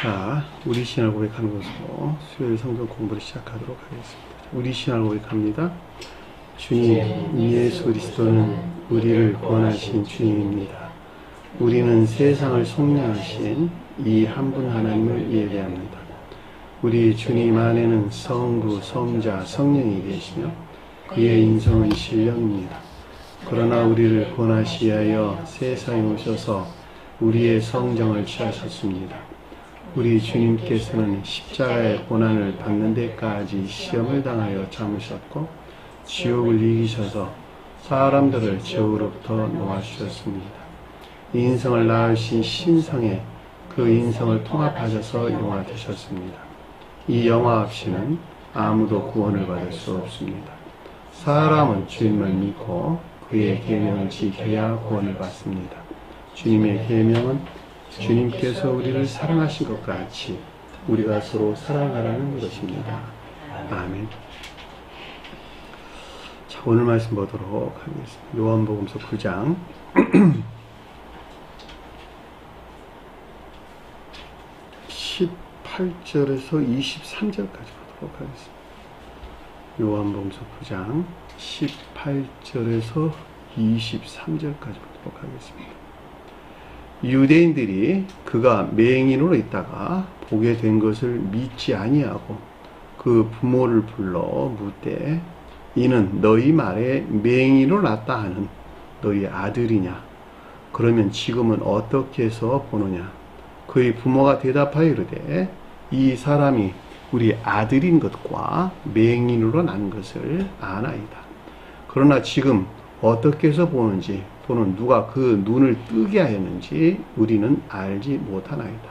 자, 우리 신앙을 고백하는 것으로 수요일 성경 공부를 시작하도록 하겠습니다. 우리 신앙을 고백합니다. 주님, 예수 그리스도는 우리를 구원하신 주님입니다. 우리는 세상을 속량하신 이 한 분 하나님을 예배합니다. 우리 주님 안에는 성부, 성자, 성령이 계시며 그의 인성은 신령입니다. 그러나 우리를 구원하시기 위하여 세상에 오셔서 우리의 성정을 취하셨습니다. 우리 주님께서는 십자가의 고난을 받는 데까지 시험을 당하여 참으셨고 지옥을 이기셔서 사람들을 죄로부터 놓아주셨습니다. 인성을 낳으신 신성에 그 인성을 통합하셔서 영화 되셨습니다. 이 영화 없이는 아무도 구원을 받을 수 없습니다. 사람은 주님을 믿고 그의 계명을 지켜야 구원을 받습니다. 주님의 계명은 주님께서 우리를 사랑하신 것 같이 우리가 서로 사랑하라는 것입니다. 아멘. 자, 오늘 말씀 보도록 하겠습니다. 요한복음서 9장 18절에서 23절까지 보도록 하겠습니다. 요한복음서 9장 18절에서 23절까지 보도록 하겠습니다. 유대인들이 그가 맹인으로 있다가 보게 된 것을 믿지 아니하고 그 부모를 불러 묻되 이는 너희 말에 맹인으로 났다 하는 너희 아들이냐? 그러면 지금은 어떻게 해서 보느냐? 그의 부모가 대답하여 이르되 이 사람이 우리 아들인 것과 맹인으로 난 것을 아나이다. 그러나 지금 어떻게 해서 보는지 또는 누가 그 눈을 뜨게 하였는지 우리는 알지 못하나이다.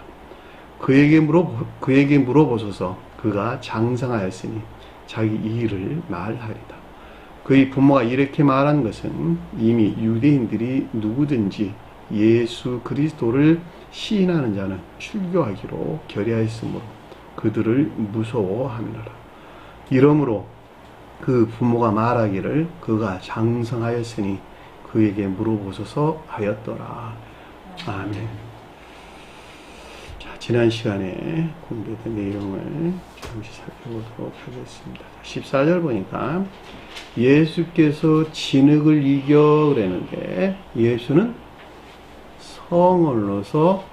그에게 물어보소서. 그가 장성하였으니 자기 일을 말하리다. 그의 부모가 이렇게 말한 것은 이미 유대인들이 누구든지 예수 그리스도를 시인하는 자는 출교하기로 결의하였으므로 그들을 무서워하느라. 이러므로 그 부모가 말하기를 그가 장성하였으니 그에게 물어보소서 하였더라. 아멘. 자, 지난 시간에 공부했던 내용을 잠시 살펴보도록 하겠습니다. 14절 보니까 예수께서 진흙을 이겨 그랬는데 예수는 성을로서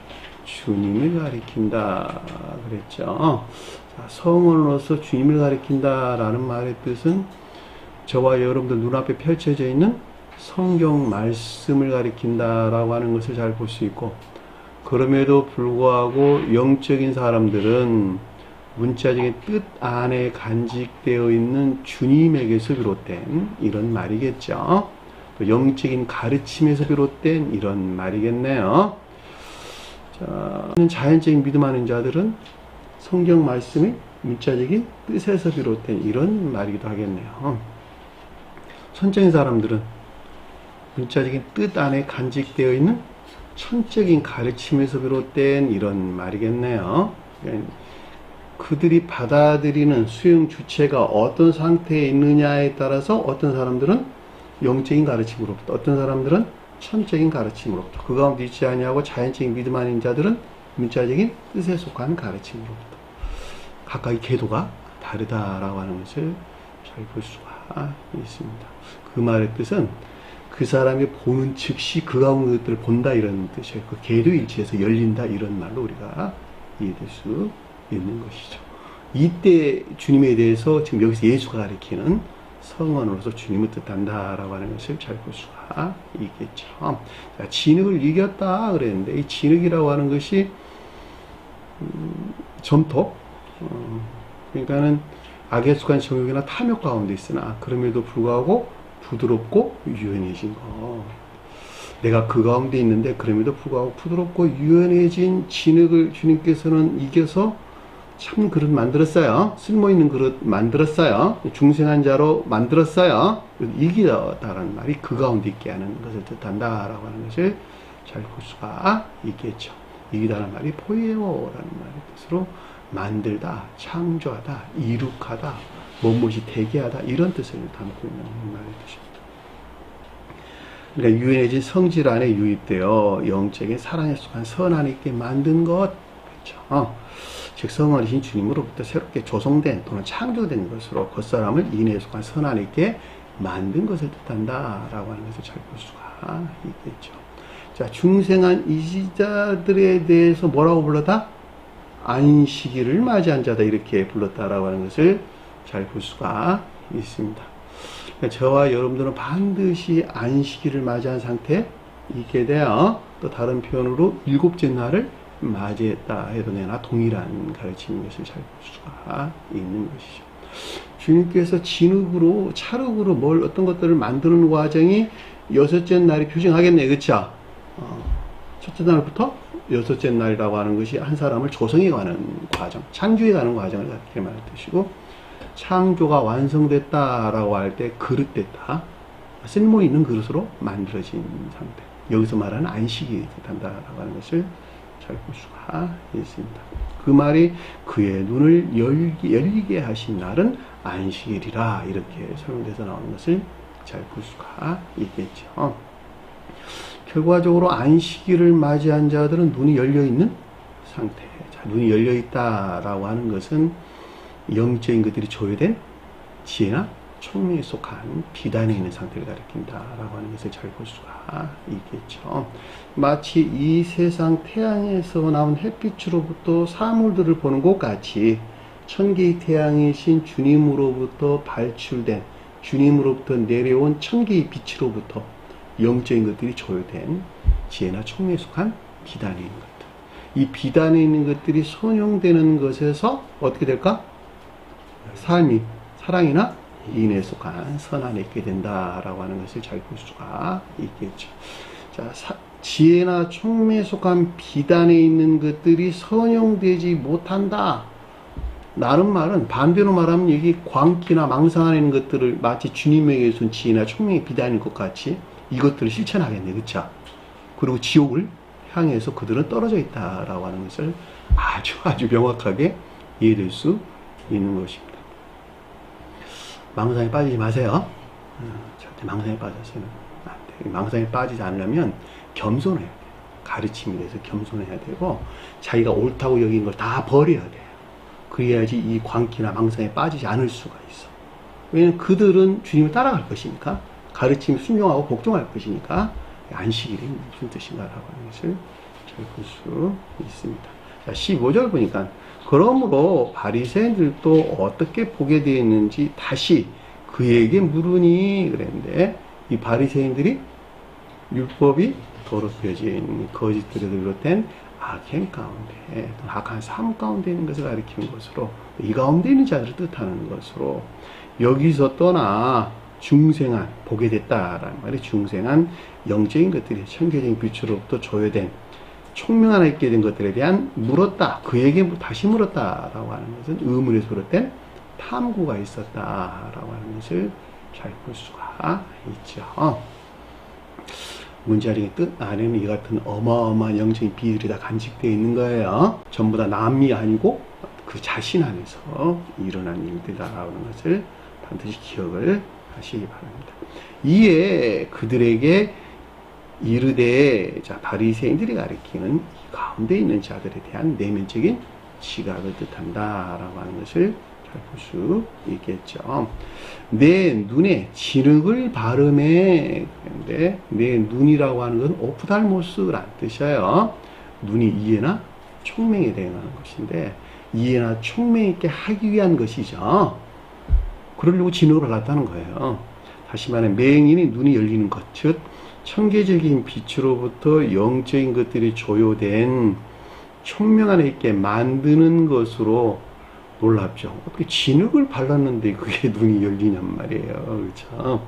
주님을 가리킨다 그랬죠. 자, 성을로서 주님을 가리킨다라는 말의 뜻은 저와 여러분들 눈앞에 펼쳐져 있는 성경 말씀을 가리킨다라고 하는 것을 잘 볼 수 있고, 그럼에도 불구하고 영적인 사람들은 문자적인 뜻 안에 간직되어 있는 주님에게서 비롯된 이런 말이겠죠. 또 영적인 가르침에서 비롯된 이런 말이겠네요. 자, 자연적인 믿음하는 자들은 성경 말씀이 문자적인 뜻에서 비롯된 이런 말이기도 하겠네요. 선적인 사람들은 문자적인 뜻 안에 간직되어 있는 천적인 가르침에서 비롯된 이런 말이겠네요. 그들이 받아들이는 수용 주체가 어떤 상태에 있느냐에 따라서 어떤 사람들은 영적인 가르침으로부터, 어떤 사람들은 천적인 가르침으로부터, 그 가운데 있지 아니하고 자연적인 믿음 아닌 자들은 문자적인 뜻에 속한 가르침으로부터 각각의 궤도가 다르다라고 하는 것을 잘 볼 수가 있습니다. 그 말의 뜻은 그 사람이 보는 즉시 그 가운데 것들을 본다 이런 뜻이에요. 그 궤도 일치에서 열린다 이런 말로 우리가 이해될 수 있는 것이죠. 이때 주님에 대해서 지금 여기서 예수가 가리키는 성언으로서 주님을 뜻한다라고 하는 것을 잘 볼 수가 있겠죠. 자, 진흙을 이겼다 그랬는데 이 진흙이라고 하는 것이 점토, 그러니까는 악에 속한 정욕이나 탐욕 가운데 있으나 그럼에도 불구하고 부드럽고 유연해진 거. 내가 그 가운데 있는데 그럼에도 불구하고 부드럽고 유연해진 진흙을 주님께서는 이겨서 참 그릇 만들었어요. 쓸모있는 그릇 만들었어요. 중생한 자로 만들었어요. 이기다라는 말이 그 가운데 있게 하는 것을 뜻한다라고 하는 것을 잘 볼 수가 있겠죠. 이기다라는 말이 포이에오라는 말의 뜻으로 만들다, 창조하다, 이룩하다, 무엇이 되게 하다 이런 뜻을 담고 있는 말의 뜻입니다. 그러니까 유연해진 성질 안에 유입되어 영적인 사랑에 속한 선 안에 있게 만든 것, 그렇죠. 즉 성원이신 주님으로부터 새롭게 조성된 또는 창조된 것으로 겉사람을 인애에 속한 선한 있게 만든 것을 뜻한다 라고 하는 것을 잘 볼 수가 있겠죠. 자, 중생한 이 시자들에 대해서 뭐라고 불렀다? 안식일을 맞이한 자다 이렇게 불렀다라고 하는 것을 잘 볼 수가 있습니다. 저와 여러분들은 반드시 안식일을 맞이한 상태에 있게 되어 또 다른 표현으로 일곱째 날을 맞이했다 해도 내나 동일한 가르침인 것을 잘 볼 수가 있는 것이죠. 주님께서 진흙으로 찰흙으로 뭘 어떤 것들을 만드는 과정이 여섯째 날이 표징하겠네, 그렇죠? 첫째 날부터 여섯째 날이라고 하는 것이 한 사람을 조성해 가는 과정, 창조해 가는 과정을 그렇게 말할 뜻이고, 창조가 완성됐다라고 할 때 그릇됐다, 쓸모 있는 그릇으로 만들어진 상태, 여기서 말하는 안식이 뜻한다라고 하는 것을 잘 볼 수가 있습니다. 그 말이 그의 눈을 열리게 하신 날은 안식일이라 이렇게 설명돼서 나오는 것을 잘 볼 수가 있겠죠. 결과적으로 안식일을 맞이한 자들은 눈이 열려있는 상태. 자, 눈이 열려있다라고 하는 것은 영적인 것들이 조회된 지혜나 총명에 속한 비단에 있는 상태를 가리킨다라고 하는 것을 잘 볼 수가 있겠죠. 마치 이 세상 태양에서 나온 햇빛으로부터 사물들을 보는 것 같이 천개의 태양이신 주님으로부터 발출된, 주님으로부터 내려온 천개의 빛으로부터 영적인 것들이 조율된 지혜나 총명에 속한 비단에 있는 것들, 이 비단에 있는 것들이 선용되는 것에서 어떻게 될까? 삶이 사랑이나 인에 속한 선안에 있게 된다라고 하는 것을 잘 볼 수가 있겠죠. 자, 지혜나 총명에 속한 비단에 있는 것들이 선용되지 못한다 라는 말은, 반대로 말하면 여기 광기나 망상 안에 있는 것들을 마치 주님에게 준 지혜나 총명의 비단인 것 같이 이것들을 실천하겠네, 그쵸? 그리고 지옥을 향해서 그들은 떨어져 있다라고 하는 것을 아주 명확하게 이해될 수 있는 것입니다. 망상에 빠지지 마세요. 절대 망상에 빠져서는 안 돼요. 망상에 빠지지 않으려면 겸손해야 돼요. 가르침에 대해서 겸손해야 되고, 자기가 옳다고 여긴 걸 다 버려야 돼요. 그래야지 이 광기나 망상에 빠지지 않을 수가 있어. 왜냐면 그들은 주님을 따라갈 것이니까, 가르침에 순종하고 복종할 것이니까, 안식일이 무슨 뜻인가라고 하는 것을 잘 볼 수 있습니다. 자, 15절 보니까, 그러므로 바리새인들도 어떻게 보게 되어 있는지 다시 그에게 물으니 그랬는데, 이 바리새인들이 율법이 더럽혀진 거짓들에 비롯된 악행 가운데, 악한 삶 가운데 있는 것을 가리키는 것으로, 이 가운데 있는 자들을 뜻하는 것으로, 여기서 떠나 중생한, 보게 됐다라는 말이 중생한 영적인 것들이 천개적인 빛으로부터 조회된 총명 하나 있게 된 것들에 대한 물었다, 그에게 다시 물었다라고 하는 것은 의문에서 비롯된 탐구가 있었다라고 하는 것을 잘 볼 수가 있죠. 문자리의 뜻 안에는 이 같은 어마어마한 영적인 비밀이 다 간직되어 있는 거예요. 전부 다 남이 아니고 그 자신 안에서 일어난 일들이라는 것을 반드시 기억을 하시기 바랍니다. 이에 그들에게 이르되, 자, 바리새인들이 가리키는 이 가운데 있는 자들에 대한 내면적인 지각을 뜻한다라고 하는 것을 잘 볼 수 있겠죠. 내 눈에 진흙을 바르매, 그런데 내 눈이라고 하는 것은 오프달모스라는 뜻이에요. 눈이 이해나 총명에 대응하는 것인데, 이해나 총명 있게 하기 위한 것이죠. 그러려고 진흙을 발랐다는 거예요. 다시 말해 맹인이 눈이 열리는 것, 즉 천개적인 빛으로부터 영적인 것들이 조효된 총명 안에 있게 만드는 것으로 놀랍죠. 어떻게 진흙을 발랐는데 그게 눈이 열리냔 말이에요. 그렇죠?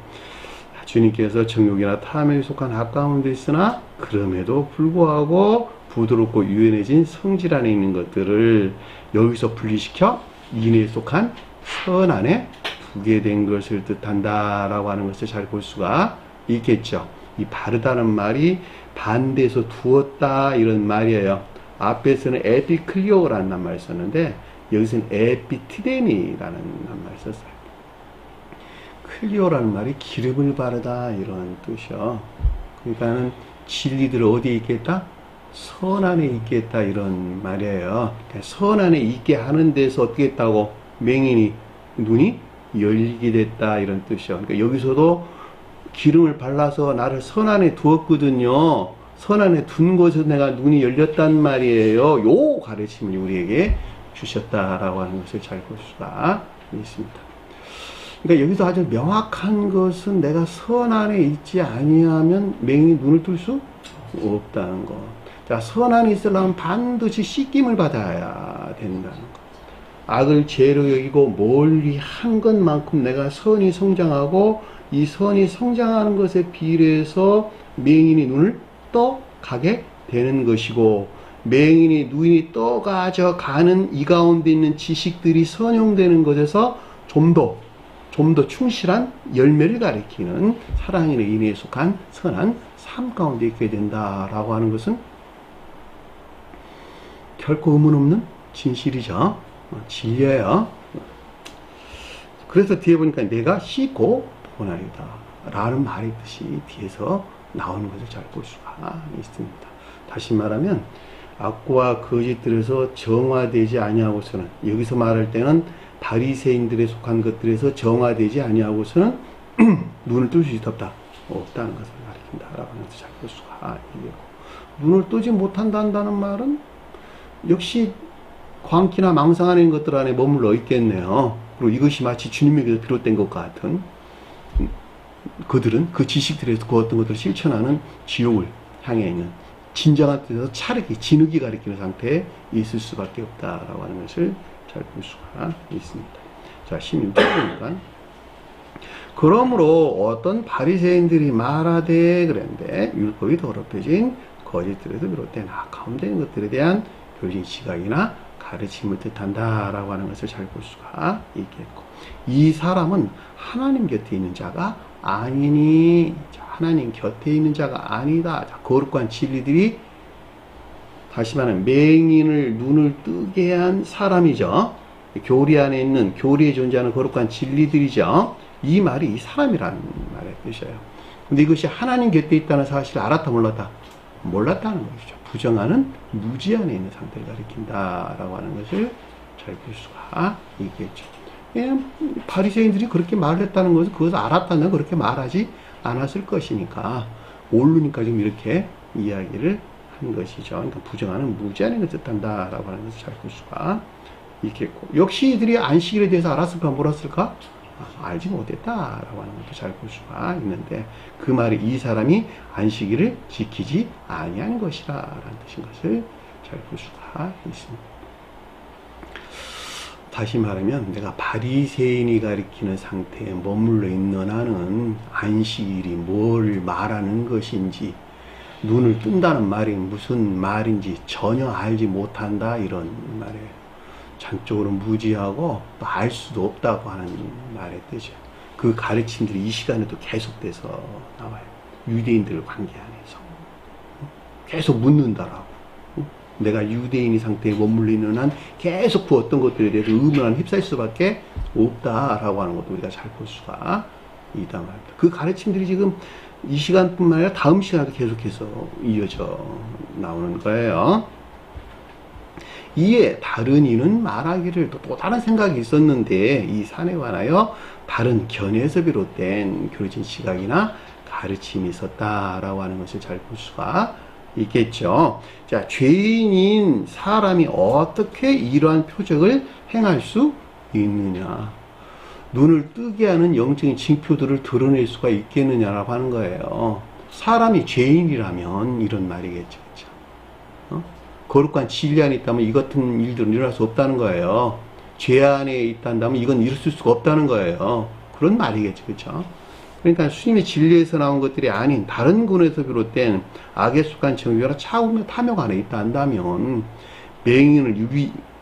주님께서 정욕이나 탐에 속한 악 가운데 있으나 그럼에도 불구하고 부드럽고 유연해진 성질 안에 있는 것들을 여기서 분리시켜 인에 속한 선 안에 두게 된 것을 뜻한다라고 하는 것을 잘 볼 수가 있겠죠. 이 바르다는 말이 반대에서 두었다 이런 말이에요. 앞에서는 에피클리오라는 말을 썼는데 여기서는 에피티데미라는 말을 썼어요. 클리오라는 말이 기름을 바르다 이런 뜻이요. 그러니까는 진리들을 어디에 있겠다? 선안에 있겠다 이런 말이에요. 선안에 있게 하는 데서 어떻게 했다고? 맹인이 눈이 열리게 됐다 이런 뜻이요. 그러니까 여기서도 기름을 발라서 나를 선안에 두었거든요. 선안에 둔 곳에서 내가 눈이 열렸단 말이에요. 요 가르침을 우리에게 주셨다라고 하는 것을 잘 볼 수가 있습니다. 그러니까 여기서 아주 명확한 것은 내가 선안에 있지 아니하면 맹인이 눈을 뜰 수 없다는 것. 자, 선안에 있으려면 반드시 씻김을 받아야 된다는 것. 악을 죄로 여기고 멀리 한 것만큼 내가 선이 성장하고 이 선이 성장하는 것에 비례해서 맹인이 눈을 떠가게 되는 것이고, 맹인이 눈이 떠가져 가는 이 가운데 있는 지식들이 선용되는 것에서 좀 더 충실한 열매를 가리키는 사랑인의 인에 속한 선한 삶 가운데 있게 된다라고 하는 것은 결코 의문 없는 진실이죠. 진리예요. 그래서 뒤에 보니까 내가 씻고 보나이다 라는 말의 뜻이 뒤에서 나오는 것을 잘 볼 수가 있습니다. 다시 말하면 악과 거짓들에서 정화되지 아니하고서는, 여기서 말할 때는 바리새인들에 속한 것들에서 정화되지 아니하고서는 눈을 뜰 수 없다는 것을 가리킨다라고 하는 것을 잘 볼 수가 있고, 눈을 뜨지 못한다는 말은 역시 광기나 망상 안에 있는 것들 안에 머물러 있겠네요. 그리고 이것이 마치 주님에게서 비롯된 것 같은, 그들은 그 지식들에서 그 어떤 것들을 실천하는 지옥을 향해 있는 진정한 뜻에서 차르기, 진흙이 가리키는 상태에 있을 수밖에 없다라고 하는 것을 잘 볼 수가 있습니다. 자, 16절입니다. 그러므로 어떤 바리새인들이 말하되 그랬는데 율법이 더럽혀진 거짓들에서 비롯된 가운데 있는 것들에 대한 교리적인 시각이나 가르침을 뜻한다라고 하는 것을 잘 볼 수가 있겠고, 이 사람은 하나님 곁에 있는 자가 아니니, 하나님 곁에 있는 자가 아니다. 자, 거룩한 진리들이, 다시 말하면 맹인을 눈을 뜨게 한 사람이죠. 교리 안에 있는, 교리에 존재하는 거룩한 진리들이죠. 이 말이 이 사람이라는 말의 뜻이에요. 근데 이것이 하나님 곁에 있다는 사실을 알았다 몰랐다? 몰랐다는 것이죠. 부정하는 무지 안에 있는 상태를 가리킨다라고 하는 것을 잘 볼 수가 있겠죠. 바리새인들이 그렇게 말을 했다는 것은 그것을 알았다면 그렇게 말하지 않았을 것이니까, 모르니까 지금 이렇게 이야기를 한 것이죠. 그러니까 부정하는 무지 안에 있는 뜻한다라고 하는 것을 잘 볼 수가 있겠고, 역시 이들이 안식일에 대해서 알았을까 몰랐을까? 알지 못했다라고 하는 것도 잘 볼 수가 있는데, 그 말이 이 사람이 안식일을 지키지 아니한 것이라는 뜻인 것을 잘 볼 수가 있습니다. 다시 말하면 내가 바리새인이 가리키는 상태에 머물러 있는 한은 안식일이 뭘 말하는 것인지, 눈을 뜬다는 말이 무슨 말인지 전혀 알지 못한다 이런 말이에요. 전적으로 무지하고 또 알 수도 없다고 하는 말의 뜻이에요. 그 가르침들이 이 시간에도 계속돼서 나와요. 유대인들 관계 안에서 계속 묻는다라고. 내가 유대인의 상태에 머물러 있는 한 계속 그 어떤 것들에 대해서 의문을 휩싸일 수밖에 없다라고 하는 것도 우리가 잘 볼 수가 있단 말입니다. 그 가르침들이 지금 이 시간뿐만 아니라 다음 시간에도 계속해서 이어져 나오는 거예요. 이에 다른 이는 말하기를, 또 다른 생각이 있었는데 이 산에 관하여 다른 견해에서 비롯된 교리적인 시각이나 가르침이 있었다라고 하는 것을 잘 볼 수가 있겠죠. 자, 죄인인 사람이 어떻게 이러한 표적을 행할 수 있느냐, 눈을 뜨게 하는 영적인 징표들을 드러낼 수가 있겠느냐라고 하는 거예요. 사람이 죄인이라면 이런 말이겠죠. 그렇죠? 거룩한 진리 안에 있다면 이 같은 일들은 일어날 수 없다는 거예요. 죄 안에 있다면 이건 있을 수가 없다는 거예요. 그런 말이겠죠. 그렇죠? 그러니까 수님의 진리에서 나온 것들이 아닌 다른 근에서 비롯된 악에 속한 정욕이나 차우며 탐욕 안에 있다 한다면,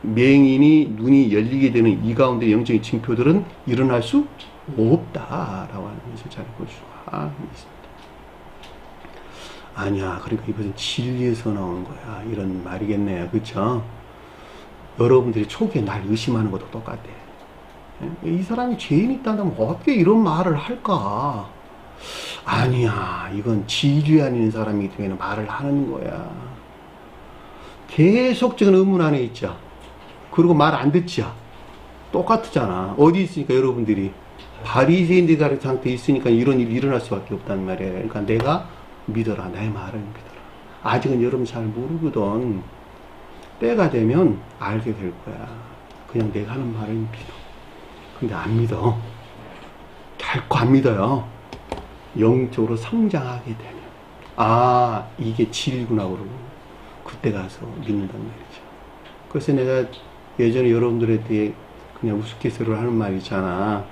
맹인이 눈이 열리게 되는 이 가운데 영적인 징표들은 일어날 수 없다라고 하는 것을 잘 볼 수가 있습니다. 아니야, 그러니까 이것은 진리에서 나온 거야, 이런 말이겠네요. 그렇죠? 여러분들이 초기에 날 의심하는 것도 똑같아. 이 사람이 죄인이 있다면 어떻게 이런 말을 할까? 아니야, 이건 진리 아닌 사람이기 때문에 말을 하는 거야. 계속적인 의문 안에 있죠. 그리고 말 안 듣죠. 똑같잖아. 어디 있으니까 여러분들이 바리새인들이 가르친 상태에 있으니까 이런 일이 일어날 수밖에 없단 말이에요. 그러니까 내가 믿어라. 나의 말을 믿어라. 아직은 여러분 잘 모르거든. 때가 되면 알게 될 거야. 그냥 내가 하는 말을 믿어. 근데 안 믿어. 결코 안 믿어요. 영적으로 성장하게 되면. 아, 이게 진리구나 그러고 그때 가서 믿는단 말이죠. 그래서 내가 예전에 여러분들에 대해 그냥 우스갯소리를 하는 말 있잖아.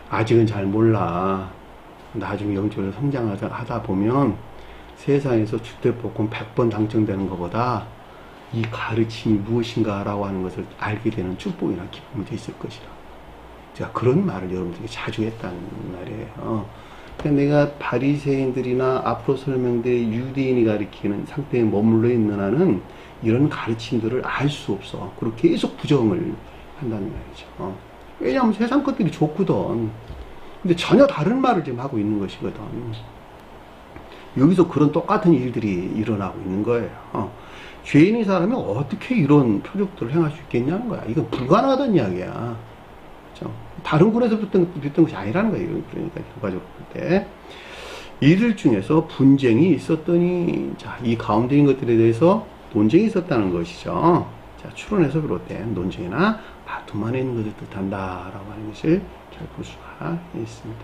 아직은 잘 몰라. 나중에 영적으로 성장하다 보면 세상에서 주택복권 100번 당첨되는 것보다 이 가르침이 무엇인가 라고 하는 것을 알게 되는 축복이나 기쁨이 있을 것이라. 제가 그런 말을 여러분들에게 자주 했다는 말이에요. 그러니까 내가 바리새인들이나 앞으로 설명될 유대인이 가리키는 상태에 머물러 있는 한은 이런 가르침들을 알 수 없어. 그리고 계속 부정을 한다는 말이죠. 왜냐하면 세상 것들이 좋거든. 근데 전혀 다른 말을 지금 하고 있는 것이거든. 여기서 그런 똑같은 일들이 일어나고 있는 거예요. 죄인의 사람이 어떻게 이런 표적들을 행할 수 있겠냐는 거야. 이건 불가능하다는 이야기야. 그렇죠? 다른 군에서 붙던 것이 아니라는 거예요. 그러니까 결과적으로 볼 때. 이들 중에서 분쟁이 있었더니, 자, 이 가운데인 것들에 대해서 논쟁이 있었다는 것이죠. 자, 추론에서 비롯된 논쟁이나 다툼 안에 있는 것을 뜻한다라고 하는 것을 잘 볼 수가 있습니다.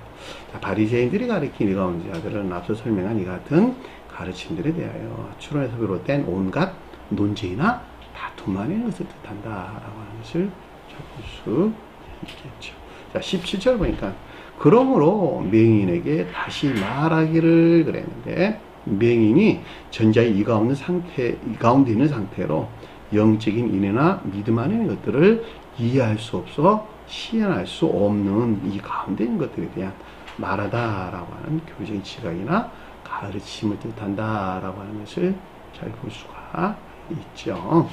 자, 바리새인들이 가리킨 이 가운데 자들은 앞서 설명한 이 같은 가르침들에 대하여 추론에서 비롯된 온갖 논쟁이나 다툼 안에 있는 것을 뜻한다라고 하는 것을 잘 볼 수 있겠죠. 자, 17절 보니까 그러므로 맹인에게 다시 말하기를 그랬는데 맹인이 전자의 이 가운데 있는 상태로 영적인 인애나 믿음 안에 있는 것들을 이해할 수 없어 시연할 수 없는 이 가운데 있는 것들에 대한 말하다라고 하는 교리적인 지각이나 가르침을 뜻한다라고 하는 것을 잘 볼 수가 있죠.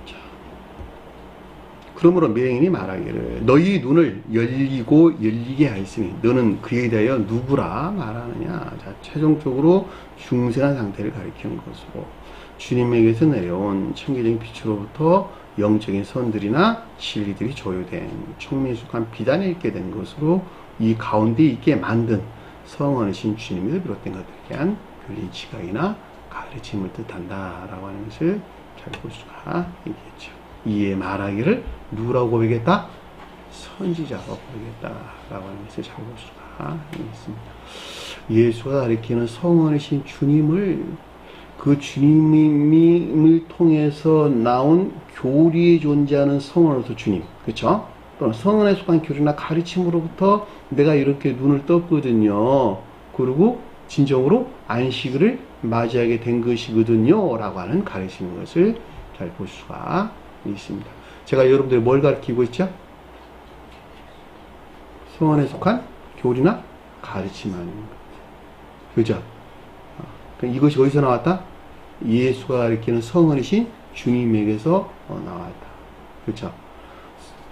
자, 그러므로 맹인이 말하기를 너희 눈을 열리고 열리게 하였으니 너는 그에 대하여 누구라 말하느냐. 자, 최종적으로 중생한 상태를 가리키는 것으로 주님에게서 내려온 천계적인 빛으로부터 영적인 선들이나 진리들이 조효된 총민숙한 비단에 있게 된 것으로 이 가운데 있게 만든 성원이신 주님에서 비롯된 것들에 대한 교리 지각이나 가르침을 뜻한다라고 하는 것을 잘 볼 수가 있겠죠. 이에 말하기를 누구라고 고백했다? 선지자라고 고백했다라고 하는 것을 잘 볼 수가 있습니다. 예수가 가리키는 성원이신 주님을 그 주님을 통해서 나온 교리에 존재하는 성원으로서 주님, 그렇죠? 또는 성원에 속한 교리나 가르침으로부터 내가 이렇게 눈을 떴거든요. 그리고 진정으로 안식을 맞이하게 된 것이거든요. 라고 하는 가르치는 것을 잘 볼 수가 있습니다. 제가 여러분들 뭘 가르치고 있죠? 성원에 속한 교리나 가르침 하는 것. 그죠? 이것이 어디서 나왔다? 예수가 가리키는 성원이신 주님에게서 나왔다. 그렇죠?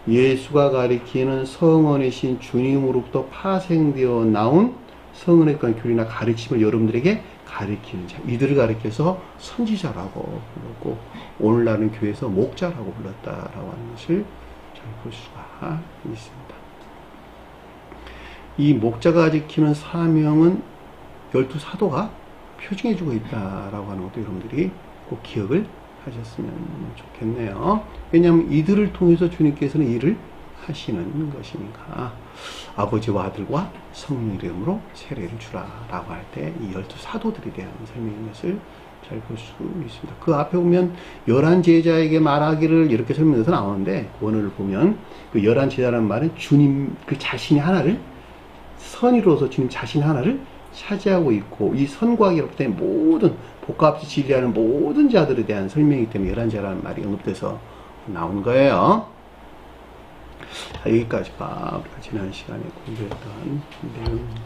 예수가 가리키는 성원이신 주님으로부터 파생되어 나온 성원에 관한 교리나 가르침을 여러분들에게 가리키는 자, 이들을 가리켜서 선지자라고 불렀고 오늘날은 교회에서 목자라고 불렀다라고 하는 것을 잘 볼 수가 있습니다. 이 목자가 지키는 사명은 12사도가 표징해주고 있다라고 하는 것도 여러분들이 꼭 기억을 하셨으면 좋겠네요. 왜냐하면 이들을 통해서 주님께서는 일을 하시는 것이니까 아버지와 아들과 성령 이름으로 세례를 주라 라고 할 때 이 12사도들에 대한 설명인 것을 잘 볼 수 있습니다. 그 앞에 보면 11제자에게 말하기를 이렇게 설명해서 나오는데 원어를 보면 그 11제자라는 말은 주님 그 자신이 하나를 선이로서 주님 자신 하나를 차지하고 있고 이 선과 기록된 모든 복합없이 진리하는 모든 자들에 대한 설명이기 때문에 11제라는 말이 언급돼서 나온 거예요. 자, 여기까지가 우리가 지난 시간에 공부했던 내용입니다.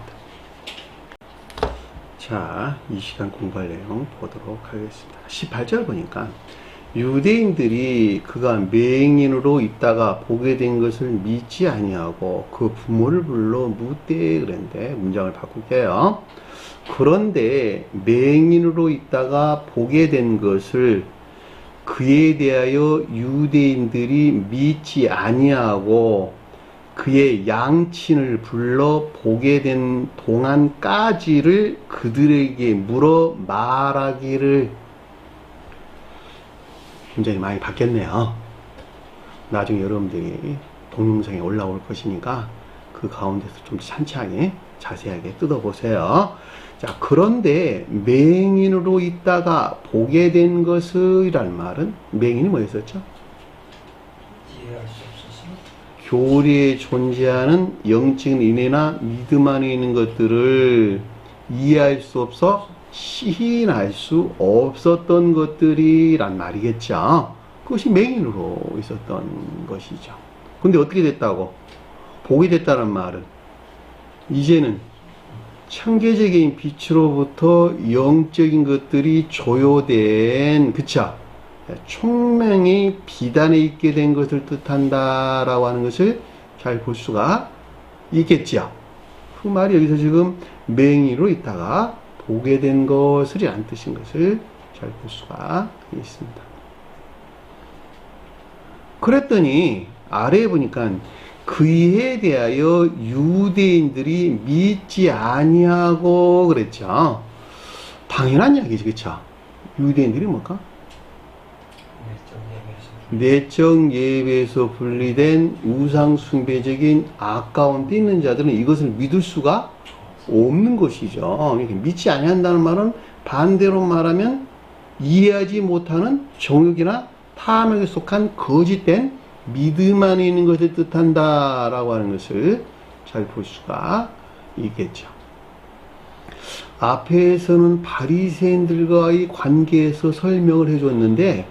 자, 이 시간 공부할 내용 보도록 하겠습니다. 18절 보니까 유대인들이 그가 맹인으로 있다가 보게 된 것을 믿지 아니하고 그 부모를 불러 묻되 그랬는데 문장을 바꿀게요. 그런데 맹인으로 있다가 보게 된 것을 그에 대하여 유대인들이 믿지 아니하고 그의 양친을 불러 보게 된 동안까지를 그들에게 물어 말하기를. 굉장히 많이 바뀌었네요. 나중에 여러분들이 동영상에 올라올 것이니까 그 가운데서 좀 찬찬히 자세하게 뜯어보세요. 자, 그런데 맹인으로 있다가 보게 된 것을 이란 말은 맹인이 뭐였었죠? 이해할 수 없어서 교리에 존재하는 영적인 인애나 믿음 안에 있는 것들을 이해할 수 없어 시인할 수 없었던 것들이란 말이겠죠. 그것이 맹인으로 있었던 것이죠. 근데 어떻게 됐다고? 보게 됐다는 말은 이제는 천계적인 빛으로부터 영적인 것들이 조요된, 그쵸? 총명이 비단에 있게 된 것을 뜻한다라고 하는 것을 잘 볼 수가 있겠지요. 그 말이 여기서 지금 맹인으로 있다가 보게 된 것을이라는 뜻인 것을 잘 볼 수가 있습니다. 그랬더니 아래에 보니까 그에 대하여 유대인들이 믿지 아니하고 그랬죠. 당연한 이야기죠, 그쵸? 유대인들이 뭘까? 내적 예배에서 분리된 우상 숭배적인 아까운 데 있는 자들은 이것을 믿을 수가 없는 것이죠. 믿지 아니한다는 말은 반대로 말하면 이해하지 못하는 정욕이나 탐욕에 속한 거짓된 믿음 안에 있는 것을 뜻한다라고 하는 것을 잘 볼 수가 있겠죠. 앞에서는 바리새인들과의 관계에서 설명을 해줬는데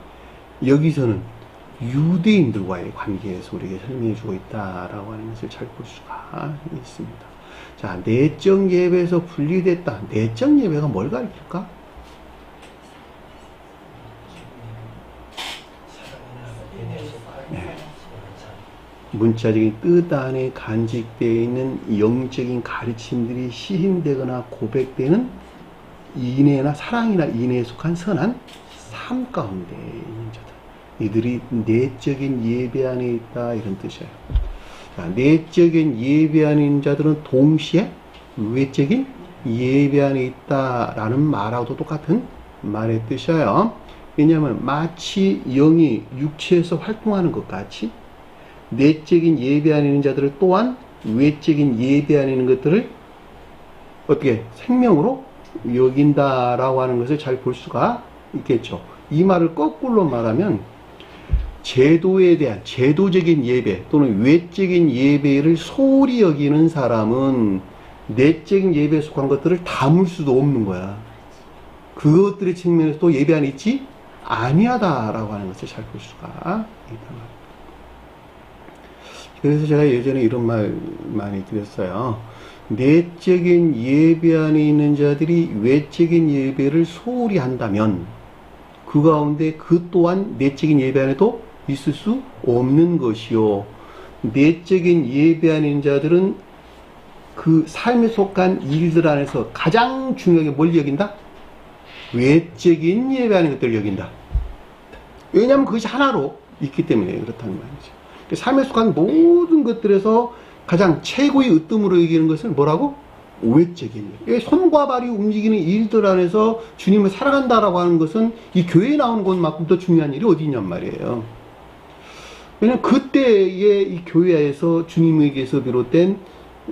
여기서는 유대인들과의 관계에서 우리에게 설명해 주고 있다라고 하는 것을 잘 볼 수가 있습니다. 자, 내적 예배에서 분리됐다. 내적 예배가 뭘 가리킬까? 네. 문자적인 뜻 안에 간직되어 있는 영적인 가르침들이 시인되거나 고백되는 인애나 사랑이나 인애에 속한 선한 삶 가운데 있는 자들. 이들이 내적인 예배 안에 있다, 이런 뜻이에요. 자, 내적인 예배 안에 있는 자들은 동시에 외적인 예배 안에 있다라는 말하고도 똑같은 말의 뜻이에요. 왜냐하면 마치 영이 육체에서 활동하는 것 같이 내적인 예배 안에 있는 자들을 또한 외적인 예배 안에 있는 것들을 어떻게 생명으로 여긴다라고 하는 것을 잘 볼 수가 있겠죠. 이 말을 거꾸로 말하면 제도에 대한 제도적인 예배 또는 외적인 예배를 소홀히 여기는 사람은 내적인 예배에 속한 것들을 담을 수도 없는 거야. 그것들의 측면에서 또 예배 안에 있지 아니하다라고 하는 것을 잘 볼 수가 있다. 그래서 제가 예전에 이런 말 많이 드렸어요. 내적인 예배 안에 있는 자들이 외적인 예배를 소홀히 한다면 그 가운데 그 또한 내적인 예배 안에도 있을 수 없는 것이요. 내적인 예배 안에 있는 자들은 그 삶에 속한 일들 안에서 가장 중요하게 뭘 여긴다? 외적인 예배 안에 것들을 여긴다. 왜냐하면 그것이 하나로 있기 때문에 그렇다는 말이죠. 삶에 속한 모든 것들에서 가장 최고의 으뜸으로 여기는 것을 뭐라고? 외적인 일. 손과 발이 움직이는 일들 안에서 주님을 살아간다라고 하는 것은 이 교회에 나오는 것만큼 더 중요한 일이 어디 있냔 말이에요. 왜냐하면 그때의 이 교회에서 주님에게서 비롯된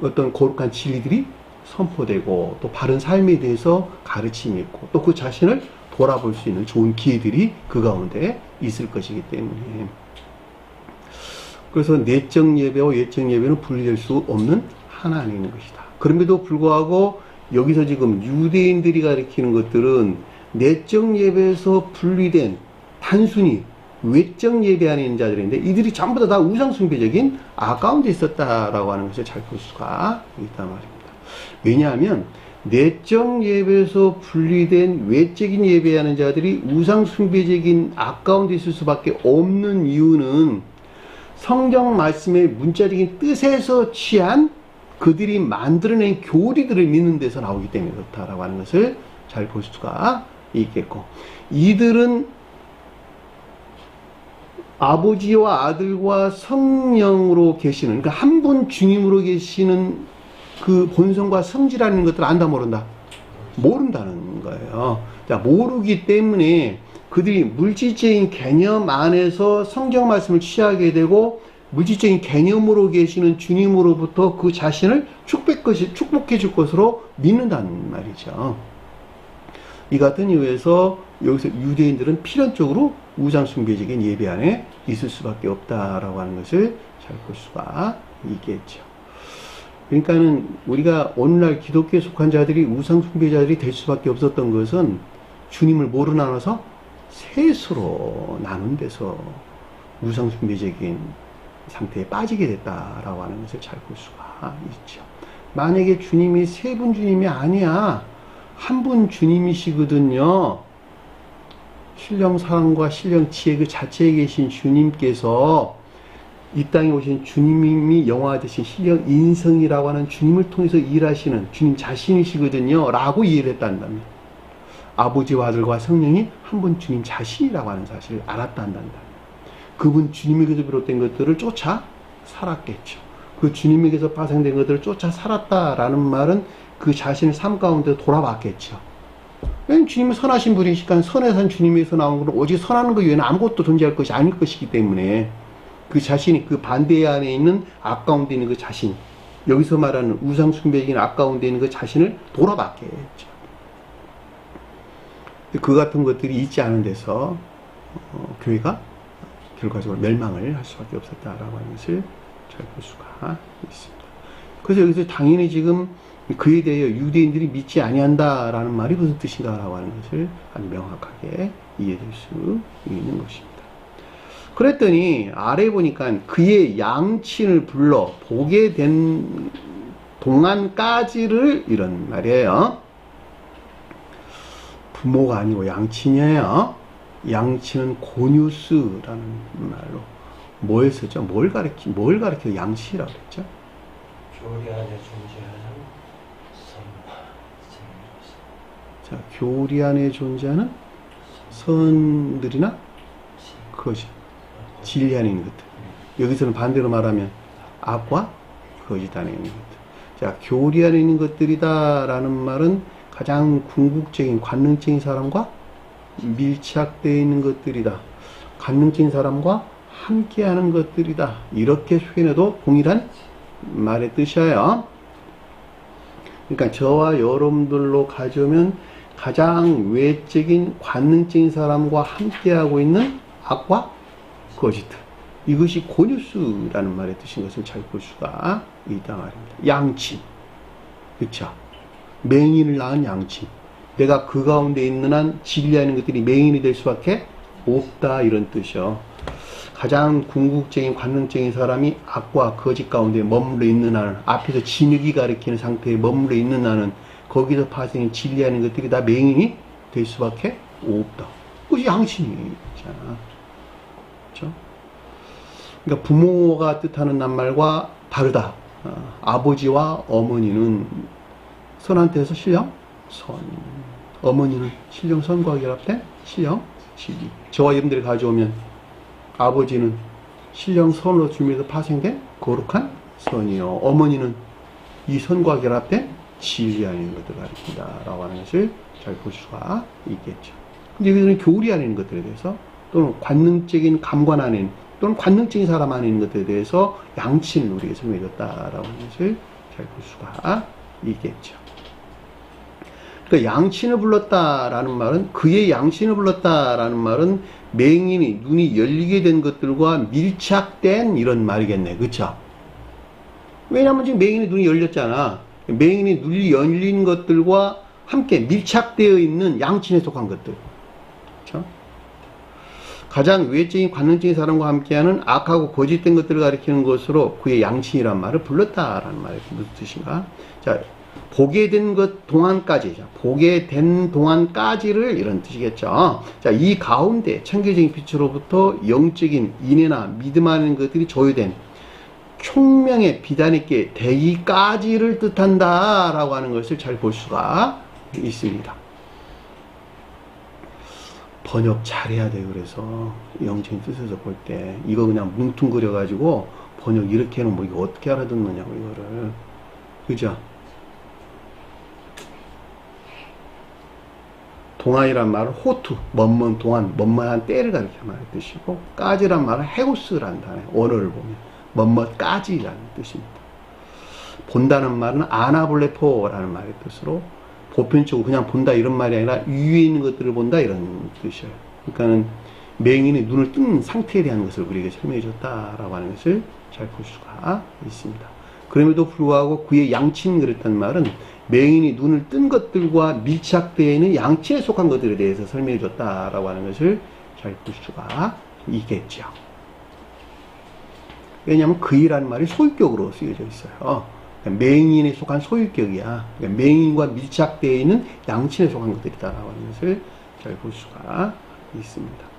어떤 거룩한 진리들이 선포되고 또 바른 삶에 대해서 가르침이 있고 또 그 자신을 돌아볼 수 있는 좋은 기회들이 그 가운데 있을 것이기 때문에 그래서 내적 예배와 외적 예배는 분리될 수 없는 하나 안에 있는 것이다. 그럼에도 불구하고 여기서 지금 유대인들이 가리키는 것들은 내적 예배에서 분리된 단순히 외적 예배 안에 있는 자들인데 이들이 전부 다 우상숭배적인 가운데 있었다라고 하는 것을 잘 볼 수가 있단 말입니다. 왜냐하면 내적 예배에서 분리된 외적인 예배하는 자들이 우상숭배적인 가운데 있을 수밖에 없는 이유는 성경 말씀의 문자적인 뜻에서 취한 그들이 만들어낸 교리들을 믿는 데서 나오기 때문에 그렇다라고 하는 것을 잘 볼 수가 있겠고, 이들은 아버지와 아들과 성령으로 계시는, 그러니까 한 분 주님으로 계시는 그 본성과 성질이라는 것들을 안다 모른다? 모른다는 거예요. 자, 모르기 때문에 그들이 물질적인 개념 안에서 성경 말씀을 취하게 되고, 물질적인 개념으로 계시는 주님으로부터 그 자신을 축복해 줄 것으로 믿는다는 말이죠. 이 같은 이유에서 여기서 유대인들은 필연적으로 우상숭배적인 예배 안에 있을 수밖에 없다라고 하는 것을 잘 볼 수가 있겠죠. 그러니까는 우리가 오늘날 기독교에 속한 자들이 우상숭배자들이 될 수밖에 없었던 것은 주님을 뭐로 나눠서? 셋으로 나눈 데서 우상숭배적인 상태에 빠지게 됐다라고 하는 것을 잘 볼 수가 있죠. 만약에 주님이 세 분 주님이 아니야, 한 분 주님이시거든요. 신령 사랑과 신령 지혜 그 자체에 계신 주님께서 이 땅에 오신 주님이 영화되신 신령 인성이라고 하는 주님을 통해서 일하시는 주님 자신이시거든요 라고 이해를 했단다면, 아버지와 아들과 성령이 한 분 주님 자신이라고 하는 사실을 알았다 한다면, 그분 주님에게서 비롯된 것들을 쫓아 살았겠죠. 그 주님에게서 파생된 것들을 쫓아 살았다라는 말은 그 자신의 삶 가운데 돌아봤겠죠. 왜냐면 주님은 선하신 분이시니까 선에 산 주님에서 나온 것은 오직 선하는 것 외에는 아무것도 존재할 것이 아닐 것이기 때문에, 그 자신이 그 반대 안에 있는 악 가운데 있는 그 자신, 여기서 말하는 우상숭배적인 악 가운데 있는 그 자신을 돌아봤겠죠. 그 같은 것들이 있지 않은 데서 교회가 결과적으로 멸망을 할 수밖에 없었다라고 하는 것을 잘 볼 수가 있습니다. 그래서 여기서 당연히 지금 그에 대해 유대인들이 믿지 아니한다라는 말이 무슨 뜻인가라고 하는 것을 아주 명확하게 이해될 수 있는 것입니다. 그랬더니 아래 보니까 그의 양친을 불러 보게 된 동안까지를, 이런 말이에요. 부모가 아니고 양친이에요. 양친은 고뉴스라는 말로 뭘 쓰죠? 뭘 가리켜 양친이라고 그랬죠? 교리 안에 존재하는 선. 자, 교리 안에 존재하는 선들이나 거짓, 진리 안에 있는 것들. 여기서는 반대로 말하면 악과 거짓 안에 있는 것들. 자, 교리 안에 있는 것들이다라는 말은 가장 궁극적인 관능적인 사람과 밀착되어 있는 것들이다. 관능적인 사람과 함께하는 것들이다. 이렇게 표현해도 동일한 말의 뜻이에요. 그러니까 저와 여러분들로 가져오면 가장 외적인 관능적인 사람과 함께하고 있는 악과 거짓, 이것이 고뉴스라는 말의 뜻인 것을 잘 볼 수가 있다 말입니다. 양친, 그렇죠? 맹인을 낳은 양친, 내가 그 가운데 있는 한 진리하는 것들이 맹인이 될 수밖에 없다, 이런 뜻이요. 가장 궁극적인 관능적인 사람이 악과 거짓 가운데 머물러 있는 한은, 앞에서 진흙이 가리키는 상태에 머물러 있는 한은 거기서 파생된 진리하는 것들이 다 맹인이 될 수밖에 없다. 그것이 양친이잖아. 그렇죠? 그러니까 부모가 뜻하는 낱말과 다르다. 아버지와 어머니는 선한테서 신령 선, 어머니는 신령 선과 결합된 신령 진리. 저와 여러분들이 가져오면 아버지는 신령 선으로 주님에서 파생된 거룩한 선이요, 어머니는 이 선과 결합된 진리 안에 있는 것들을 가리킨다라고 하는 것을 잘 볼 수가 있겠죠. 근데 여기서는 교리 안에 있는 것들에 대해서, 또는 관능적인 감관 안에 있는, 또는 관능적인 사람 안에 있는 것들에 대해서 양친을 우리에게 설명해줬다라고 하는 것을 잘 볼 수가 있겠죠. 그러니까 양친을 불렀다라는 말은, 그의 양친을 불렀다라는 말은 맹인이 눈이 열리게 된 것들과 밀착된 이런 말이겠네. 그쵸? 왜냐하면 지금 맹인이 눈이 열렸잖아. 맹인이 눈이 열린 것들과 함께 밀착되어 있는 양친에 속한 것들. 그쵸? 가장 외적인 관능적인 사람과 함께하는 악하고 거짓된 것들을 가리키는 것으로 그의 양친이란 말을 불렀다라는 말이 무슨 뜻인가? 자, 보게 된 것 동안까지, 보게 된 동안까지를, 이런 뜻이겠죠. 자, 이 가운데 천개적인 빛으로부터 영적인 인애나 믿음 하는 것들이 조효된, 총명의 비단 있게 되기까지를 뜻한다 라고 하는 것을 잘 볼 수가 있습니다. 번역 잘해야 돼요. 그래서 영적인 뜻에서 볼 때 이거 그냥 뭉뚱그려 가지고 번역 이렇게 해놓으면 뭐 이거 어떻게 알아듣느냐고 이거를. 그죠? 동안이란 말은 호투, 먼먼 동안, 먼먼한 때를 가리켜 말하는 뜻이고, 까지란 말은 헤우스라는 단어예요. 언어를 보면 먼먼까지라는 뜻입니다. 본다는 말은 아나볼레포라는 말의 뜻으로, 보편적으로 그냥 본다 이런 말이 아니라 위에 있는 것들을 본다 이런 뜻이에요. 그러니까는 맹인이 눈을 뜬 상태에 대한 것을 우리에게 설명해 줬다라고 하는 것을 잘 볼 수가 있습니다. 그럼에도 불구하고 그의 양친 그랬단 말은 맹인이 눈을 뜬 것들과 밀착되어 있는 양친에 속한 것들에 대해서 설명해 줬다라고 하는 것을 잘 볼 수가 있겠죠. 왜냐하면 그이라는 말이 소유격으로 쓰여져 있어요. 그러니까 맹인에 속한 소유격이야. 그러니까 맹인과 밀착되어 있는 양친에 속한 것들이다라고 하는 것을 잘 볼 수가 있습니다.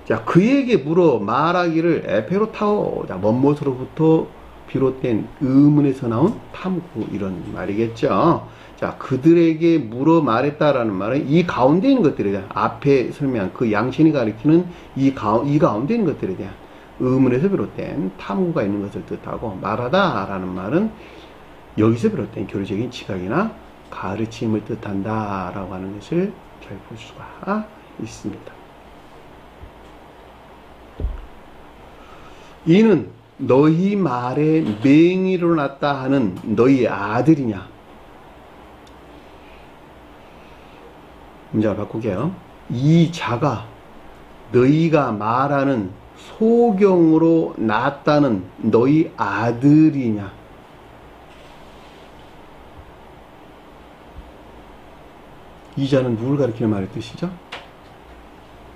자, 그에게 물어 말하기를 에페로타오. 자, 먼못으로부터 비롯된 의문에서 나온 탐구 이런 말이겠죠. 자, 그들에게 물어 말했다라는 말은 이 가운데 있는 것들에 대한 앞에 설명한 그 양신이 가리키는 이 가운데 있는 것들에 대한 의문에서 비롯된 탐구가 있는 것을 뜻하고, 말하다라는 말은 여기서 비롯된 교리적인 지각이나 가르침을 뜻한다라고 하는 것을 잘 볼 수가 있습니다. 이는 너희 말에 맹인으로 났다 하는 너희 아들이냐? 문장을 바꾸게요. 이 자가 너희가 말하는 소경으로 났다는 너희 아들이냐? 이 자는 누굴 가리키는 말의 뜻이죠?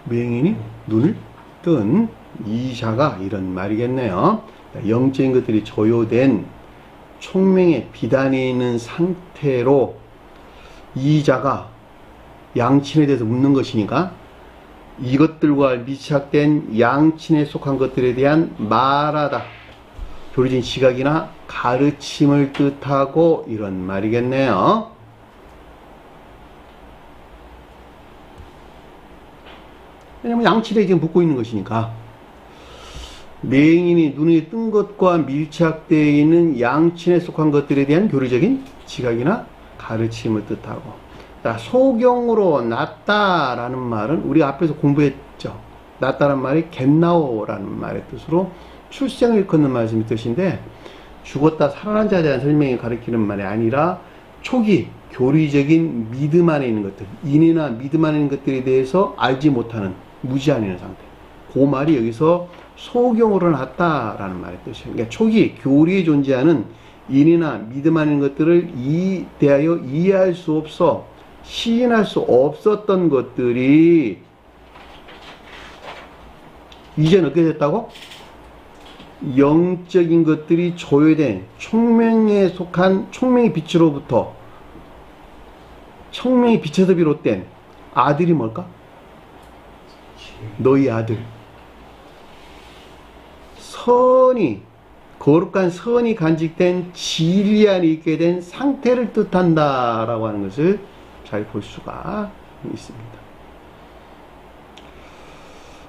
맹인이 눈을 뜬 이 자가 이런 말이겠네요. 영적인 것들이 조효된 총명의 비단이 있는 상태로 이 자가 양친에 대해서 묻는 것이니까 이것들과 밀착된 양친에 속한 것들에 대한 말하다, 교리적인 지각이나 가르침을 뜻하고 이런 말이겠네요. 왜냐면 양친에 지금 묻고 있는 것이니까. 맹인이 눈이 뜬 것과 밀착되어 있는 양친에 속한 것들에 대한 교리적인 지각이나 가르침을 뜻하고, 소경으로 났다라는 말은 우리 앞에서 공부했죠. 났다라는 말이 겟나오라는 말의 뜻으로 출생을 일컫는 말씀의 뜻인데, 죽었다 살아난 자에 대한 설명이 가리키는 말이 아니라 초기 교리적인 믿음 안에 있는 것들, 인이나 믿음 안에 있는 것들에 대해서 알지 못하는 무지 안에 있는 상태, 그 말이 여기서 소경으로 났다라는 말의 뜻이에요. 그러니까 초기 교리에 존재하는 인이나 믿음 안에 있는 것들을 대하여 이해할 수 없어 시인할 수 없었던 것들이 이제는 어떻게 됐다고? 영적인 것들이 조회된 총명에 속한 총명의 빛으로부터, 총명의 빛에서 비롯된 아들이 뭘까? 너희 아들. 선이, 거룩한 선이 간직된 진리 안에 있게 된 상태를 뜻한다라고 하는 것을 잘 볼 수가 있습니다.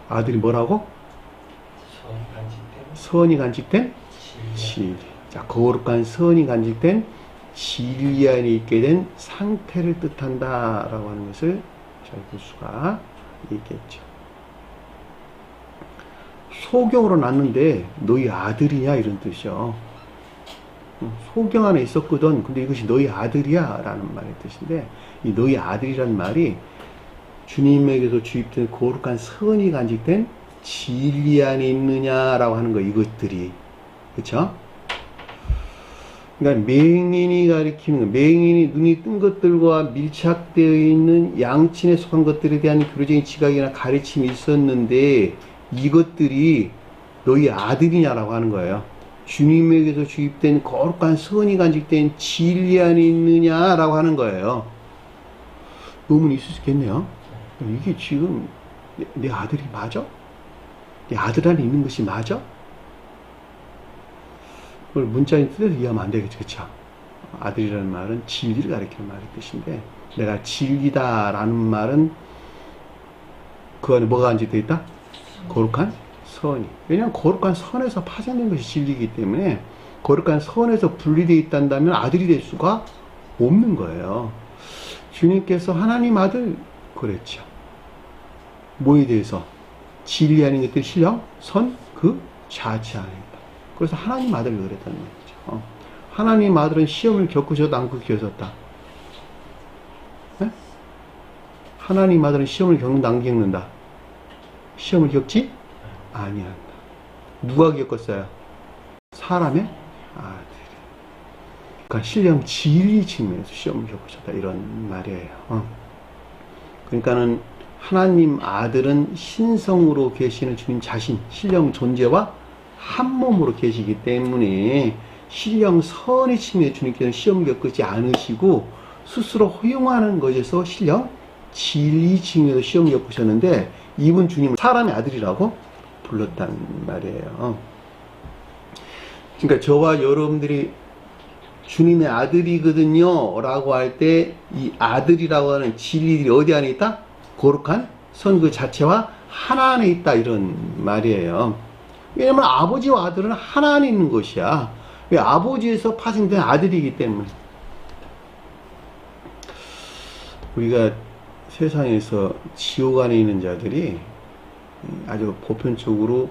아들이 뭐라고? 선이 간직된 진리. 자, 거룩한 선이 간직된 진리 안에 있게 된 상태를 뜻한다라고 하는 것을 잘 볼 수가 있겠죠. 소경으로 났는데 너희 아들이냐 이런 뜻이요. 소경 안에 있었거든. 근데 이것이 너희 아들이야 라는 말의 뜻인데, 이 너희 아들이란 말이 주님에게서 주입된 거룩한 선이 간직된 진리 안에 있느냐라고 하는 거, 이것들이. 그쵸? 그러니까 맹인이 가리키는 거, 맹인이 눈이 뜬 것들과 밀착되어 있는 양친에 속한 것들에 대한 교리적인 지각이나 가르침이 있었는데, 이것들이 너희 아들이냐라고 하는 거예요. 주님에게서 주입된 거룩한 선이 간직된 진리 안에 있느냐라고 하는 거예요. 의문이 있을 수 있겠네요. 이게 지금 내 아들이 맞아? 내 아들 안에 있는 것이 맞아? 그걸 문자인 뜻에서 이해하면 안 되겠죠. 그쵸? 아들이라는 말은 진리를 가리키는 말의 뜻인데, 내가 진리다라는 말은 그 안에 뭐가 안지되어 있다? 거룩한 선이. 왜냐하면 거룩한 선에서 파생된 것이 진리이기 때문에 거룩한 선에서 분리되어 있다면 아들이 될 수가 없는 거예요. 주님께서 하나님 아들 그랬죠. 뭐에 대해서? 진리 아닌 것들 신령, 선, 그 자체 안에 있다. 그래서 하나님 아들을 그랬다는 말이죠. 하나님 아들은 시험을 겪으셔도 안 겪으셨다. 네? 하나님 아들은 시험을 겪는다, 안 겪는다? 시험을 겪지 아니한다. 누가 겪었어요? 사람의 아들. 그러니까 신령 진리 측면에서 시험을 겪으셨다, 이런 말이에요. 그러니까는 하나님 아들은 신성으로 계시는 주님 자신, 신령 존재와 한 몸으로 계시기 때문에 신령 선의 측면에 주님께서는 시험을 겪지 않으시고 스스로 허용하는 것에서 신령 진리 측면에서 시험을 겪으셨는데, 이분 주님은 사람의 아들이라고 불렀단 말이에요. 그러니까 저와 여러분들이 주님의 아들이거든요 라고 할 때 이 아들이라고 하는 진리들이 어디 안에 있다? 거룩한 선 그 자체와 하나 안에 있다, 이런 말이에요. 왜냐면 아버지와 아들은 하나 안에 있는 것이야. 왜? 아버지에서 파생된 아들이기 때문에. 우리가 세상에서 지옥 안에 있는 자들이 아주 보편적으로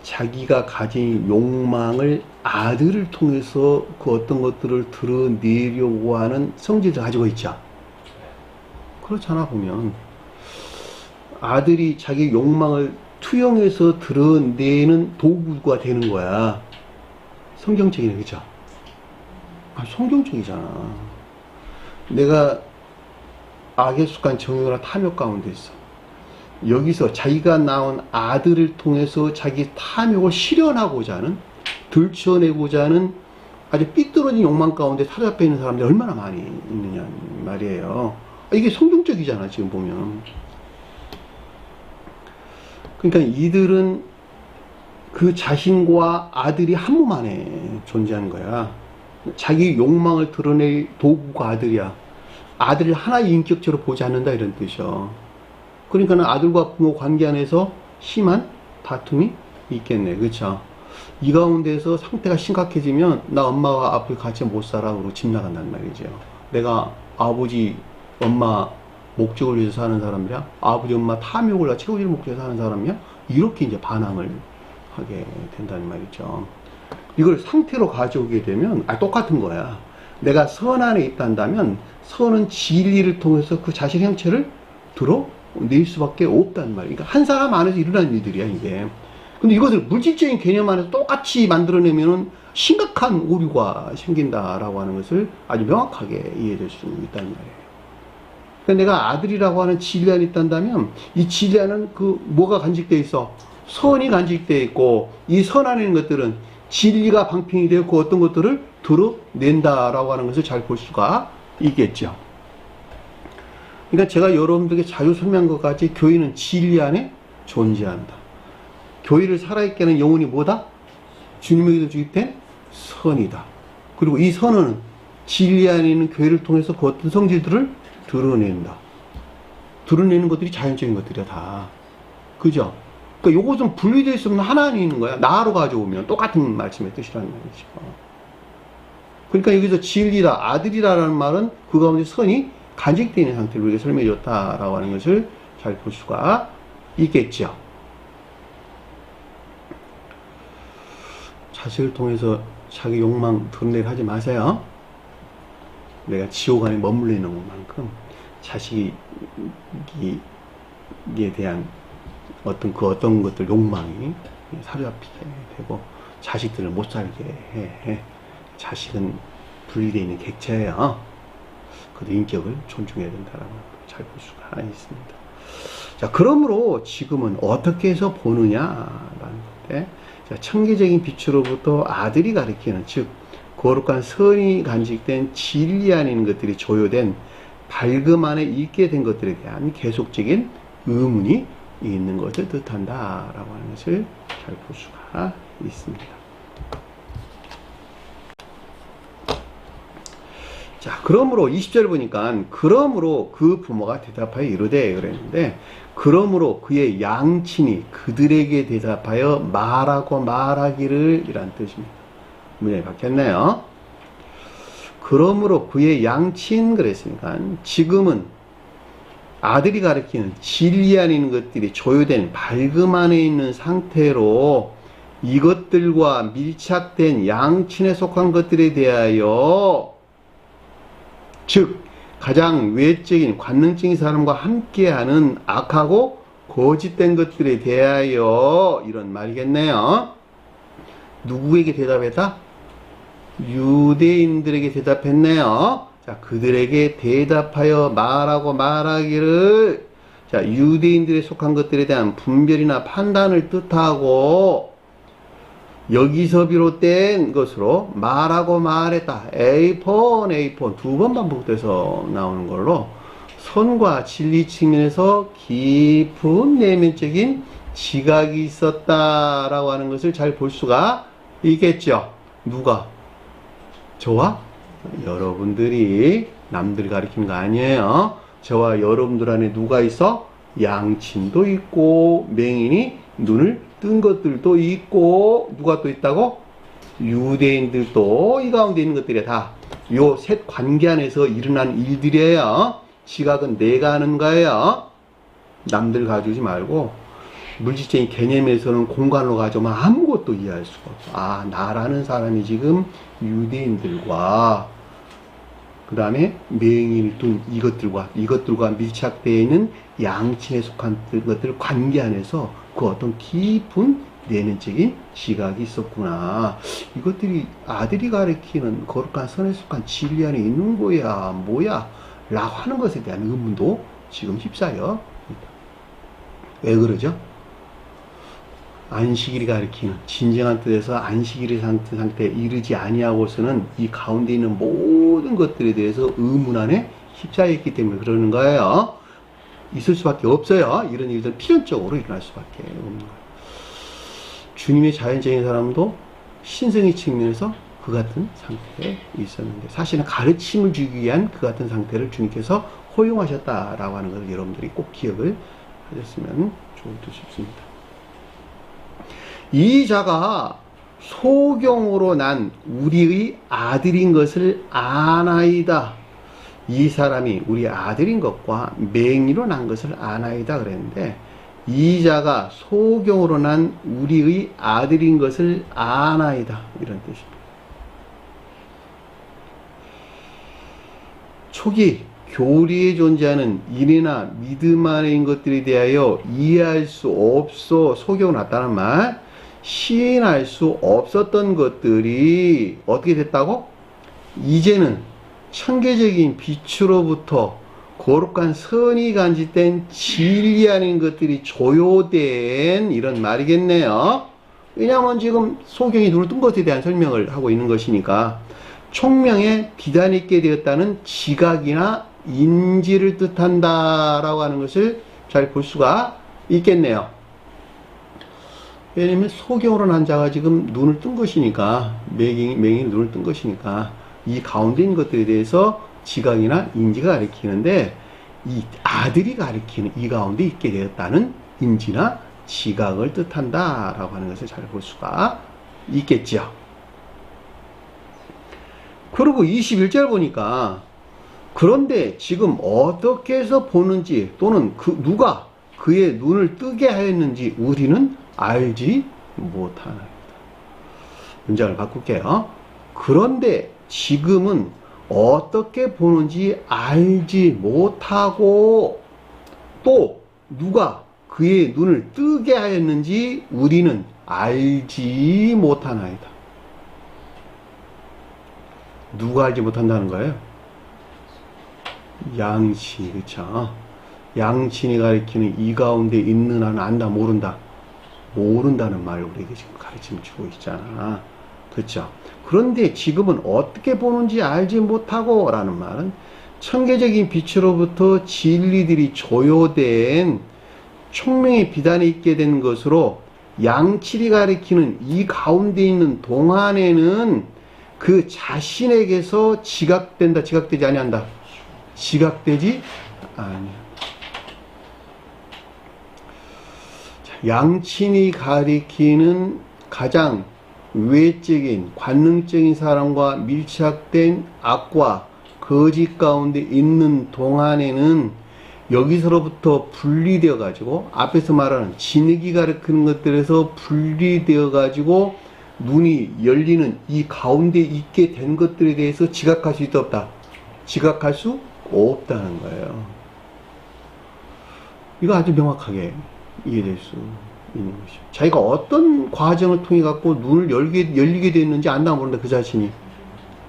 자기가 가진 욕망을 아들을 통해서 그 어떤 것들을 드러내려고 하는 성질을 가지고 있죠. 그렇잖아, 보면. 아들이 자기 욕망을 투영해서 드러내는 도구가 되는 거야. 성경적이네, 그죠? 성경적이잖아. 내가 악의 습관, 정욕이나 탐욕 가운데 있어. 여기서 자기가 낳은 아들을 통해서 자기 탐욕을 실현하고자 하는, 들춰내고자 하는 아주 삐뚤어진 욕망 가운데 사로잡혀 있는 사람들이 얼마나 많이 있느냐 말이에요. 이게 성경적이잖아, 지금 보면. 그러니까 이들은 그 자신과 아들이 한 몸 안에 존재하는 거야. 자기 욕망을 드러낼 도구가 아들이야. 아들을 하나의 인격체로 보지 않는다, 이런 뜻이요. 그러니까는 아들과 부모 관계 안에서 심한 다툼이 있겠네, 그렇죠? 이 가운데서 상태가 심각해지면 나 엄마와 아버지 같이 못 살아 그러고 집 나간단 말이죠. 내가 아버지 엄마 목적을 위해서 사는 사람이야, 아버지 엄마 탐욕을 채우질 목적에서 사는 사람이야, 이렇게 이제 반항을 하게 된다는 말이죠. 이걸 상태로 가져오게 되면 똑같은 거야. 내가 선 안에 있단다면 선은 진리를 통해서 그 자신의 형체를 드러낼 수밖에 없단 말이야. 그러니까 한 사람 안에서 일어나는 일들이야, 이게. 근데 이것을 물질적인 개념 안에서 똑같이 만들어내면은 심각한 오류가 생긴다라고 하는 것을 아주 명확하게 이해될 수 있다는 말이에요. 그러니까 내가 아들이라고 하는 진리 안에 있단다면 이 진리 안에는 그 뭐가 간직되어 있어? 선이 간직되어 있고, 이 선 안에 있는 것들은 진리가 방평이 되어 그 어떤 것들을 드러낸다라고 하는 것을 잘 볼 수가 있겠죠. 그러니까 제가 여러분들에게 자주 설명한 것 같이 교회는 진리 안에 존재한다. 교회를 살아있게 하는 영혼이 뭐다? 주님에게서 주입된 선이다. 그리고 이 선은 진리 안에 있는 교회를 통해서 그 어떤 성질들을 드러낸다. 드러내는 것들이 자연적인 것들이야, 다. 그죠? 그러니까 이것은 분리될 수 없는 하나 안에 있는 거야. 나로 가져오면 똑같은 말씀의 뜻이라는 말이죠. 그러니까 여기서 진리라, 아들이라는 말은 그 가운데 선이 간직되어 있는 상태를 우리에게 설명해 줬다라고 하는 것을 잘 볼 수가 있겠죠. 자식을 통해서 자기 욕망 드러내려 하지 마세요. 내가 지옥 안에 머물러 있는 것만큼 자식에 대한 어떤 것들 욕망이 사로잡히게 되고 자식들을 못 살게 해. 자식은 분리되어 있는 객체예요. 그래도 인격을 존중해야 된다는 걸 잘 볼 수가 있습니다. 자, 그러므로 지금은 어떻게 해서 보느냐라는 건데, 자, 청기적인 빛으로부터 아들이 가리키는, 즉 거룩한 선이 간직된 진리 안에 있는 것들이 조효된 밝음 안에 있게 된 것들에 대한 계속적인 의문이 있는 것을 뜻한다라고 하는 것을 잘 볼 수가 있습니다. 자, 그러므로 20절 보니까 그러므로 그 부모가 대답하여 이르되 그랬는데 그러므로 그의 양친이 그들에게 대답하여 말하고 말하기를 이란 뜻입니다. 문장이 바뀌었네요. 그러므로 그의 양친 그랬으니까 지금은 아들이 가리키는 진리 아닌 것들이 조효된 밝음 안에 있는 상태로 이것들과 밀착된 양친에 속한 것들에 대하여 즉 가장 외적인 관능적인 사람과 함께하는 악하고 거짓된 것들에 대하여 이런 말이겠네요. 누구에게 대답했다? 유대인들에게 대답했네요. 자, 그들에게 대답하여 말하고 말하기를 자, 유대인들에 속한 것들에 대한 분별이나 판단을 뜻하고 여기서 비롯된 것으로 말하고 말했다. 에이폰 두 번 반복돼서 나오는 걸로 선과 진리 측면에서 깊은 내면적인 지각이 있었다라고 하는 것을 잘 볼 수가 있겠죠. 누가? 저와 여러분들이 남들이 가리키는 거 아니에요. 저와 여러분들 안에 누가 있어? 양친도 있고 맹인이 눈을 뜬 것들도 있고 누가 또 있다고? 유대인들도 이 가운데 있는 것들이 다 요 셋 관계 안에서 일어난 일들이에요. 지각은 내가 하는 거예요. 남들 가져오지 말고 물질적인 개념에서는 공간으로 가져오면 아무것도 이해할 수가 없어. 아, 나라는 사람이 지금 유대인들과 그 다음에 맹인을 둔 이것들과 밀착되어 있는 양친에 속한 것들 관계 안에서 그 어떤 깊은 내면적인 지각이 있었구나. 이것들이 아들이 가리키는 거룩한 선에 속한 진리 안에 있는 거야 뭐야 라고 하는 것에 대한 의문도 지금 휩싸여. 왜 그러죠? 안식일이 가리키는 진정한 뜻에서 안식일의 상태에 이르지 아니하고서는 이 가운데 있는 모든 것들에 대해서 의문 안에 휩싸여 있기 때문에 그러는 거예요. 있을 수밖에 없어요. 이런 일들 필연적으로 일어날 수밖에 없는 거예요. 주님의 자연적인 사람도 신성의 측면에서 그 같은 상태에 있었는데 사실은 가르침을 주기 위한 그 같은 상태를 주님께서 허용하셨다라고 하는 것을 여러분들이 꼭 기억을 하셨으면 좋을 듯 싶습니다. 이 자가 소경으로 난 우리의 아들인 것을 아나이다. 이 사람이 우리 아들인 것과 맹인으로 난 것을 아나이다 그랬는데 이 자가 소경으로 난 우리의 아들인 것을 아나이다 이런 뜻입니다. 초기 교리에 존재하는 인애나 믿음 안에 있는 것들에 대하여 이해할 수 없어 소경으로 났다는 말, 시인할 수 없었던 것들이 어떻게 됐다고? 이제는 천계적인 빛으로부터 거룩한 선이 간직된 진리 아닌 것들이 조효된 이런 말이겠네요. 왜냐하면 지금 소경이 눈을 뜬 것에 대한 설명을 하고 있는 것이니까 총명에 비단 있게 되었다는 지각이나 인지를 뜻한다라고 하는 것을 잘 볼 수가 있겠네요. 왜냐면 소경으로 난 자가 지금 눈을 뜬 것이니까 맹인이 눈을 뜬 것이니까 이 가운데 있는 것들에 대해서 지각이나 인지가 가리키는데 이 아들이 가리키는 이 가운데 있게 되었다는 인지나 지각을 뜻한다라고 하는 것을 잘 볼 수가 있겠죠. 그리고 21절 보니까 그런데 지금 어떻게 해서 보는지 또는 누가 그의 눈을 뜨게 하였는지 우리는 알지 못하나이다. 문장을 바꿀게요. 그런데 지금은 어떻게 보는지 알지 못하고 또 누가 그의 눈을 뜨게 하였는지 우리는 알지 못하나이다. 누가 알지 못한다는 거예요? 양친이, 그쵸? 양친이 가리키는 이 가운데 있는 한은 안다, 모른다. 모른다는 말을 우리에게 지금 가르침을 주고 있잖아. 그쵸? 그런데 지금은 어떻게 보는지 알지 못하고 라는 말은 천계적인 빛으로부터 진리들이 조효된 총명의 비단에 있게 된 것으로 양칠이 가리키는 이 가운데 있는 동안에는 그 자신에게서 지각된다, 지각되지 아니한다. 지각되지 아니한다. 양친이 가리키는 가장 외적인 관능적인 사람과 밀착된 악과 거짓 가운데 있는 동안에는 여기서로부터 분리되어 가지고 앞에서 말하는 진흙이 가리키는 것들에서 분리되어 가지고 눈이 열리는 이 가운데 있게 된 것들에 대해서 지각할 수 있다 없다? 지각할 수 없다는 거예요. 이거 아주 명확하게 이해될 수 있는 것이죠. 자기가 어떤 과정을 통해 갖고 눈을 열리게 됐는지 안다고 모르는데 그 자신이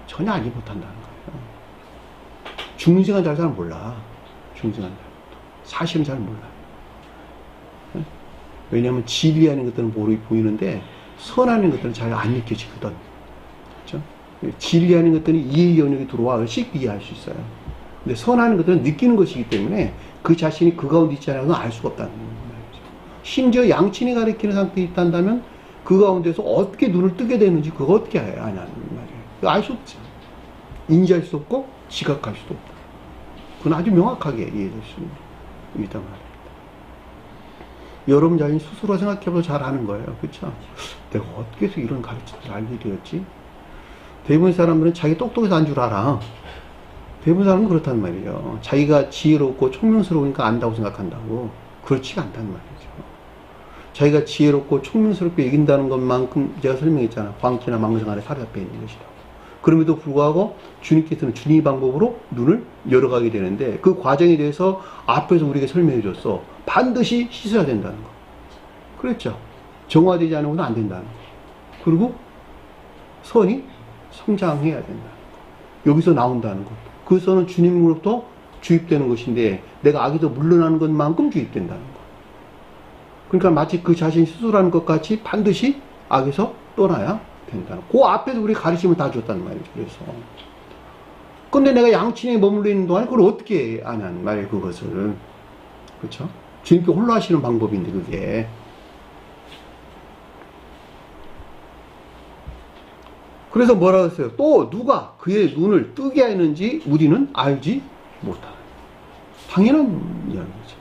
전혀 알지 못한다는 거예요. 중생한 잘 몰라. 중생한 잘. 사실은 잘 몰라요. 왜냐하면 진리하는 것들은 보이는데 선하는 것들은 잘 안 느껴지거든. 그렇죠? 진리하는 것들은 이해 영역에 들어와 쉽게 이해할 수 있어요. 근데 선하는 것들은 느끼는 것이기 때문에 그 자신이 그 가운데 있잖아요. 그건 알 수가 없다는 말이죠. 심지어 양친이 가리키는 상태에 있다면 그 가운데서 어떻게 눈을 뜨게 되는지 그거 어떻게 아냐는 말이에요. 알 수 없죠. 인지할 수 없고 지각할 수도 없다. 그건 아주 명확하게 이해될 수 있단 말입니다. 여러분 자신 스스로 생각해보면 잘 아는 거예요. 그렇죠? 내가 어떻게 해서 이런 가르침을 알게 되었지? 대부분 사람들은 자기 똑똑해서 안 줄 알아. 대부분 사람은 그렇단 말이에요. 자기가 지혜롭고 총명스러우니까 안다고 생각한다고. 그렇지가 않단 말이죠. 자기가 지혜롭고 총명스럽게 이긴다는 것만큼 제가 설명했잖아. 광기나 망상 안에 사로잡혀 있는 것이라고. 그럼에도 불구하고 주님께서는 주님의 방법으로 눈을 열어가게 되는데 그 과정에 대해서 앞에서 우리에게 설명해 줬어. 반드시 씻어야 된다는 거. 그랬죠. 정화되지 않으면 안 된다는 거. 그리고 선이 성장해야 된다는 거. 여기서 나온다는 것. 그 선은 주님으로부터 주입되는 것인데 내가 악에서 물러나는 것만큼 주입된다는 거. 그러니까 마치 그 자신이 스스로하는 것 같이 반드시 악에서 떠나야 된다는 거. 그 앞에서 우리 가르침을 다 줬단 말이죠. 그래서. 근데 내가 양친에 머물러 있는 동안에 그걸 어떻게 아냐는 말이에요. 그것을. 그렇죠? 주님께 홀로 하시는 방법인데 그게. 그래서 뭐라 그랬어요? 또 누가 그의 눈을 뜨게 하는지 우리는 알지 못하다. 당연한 이야기죠.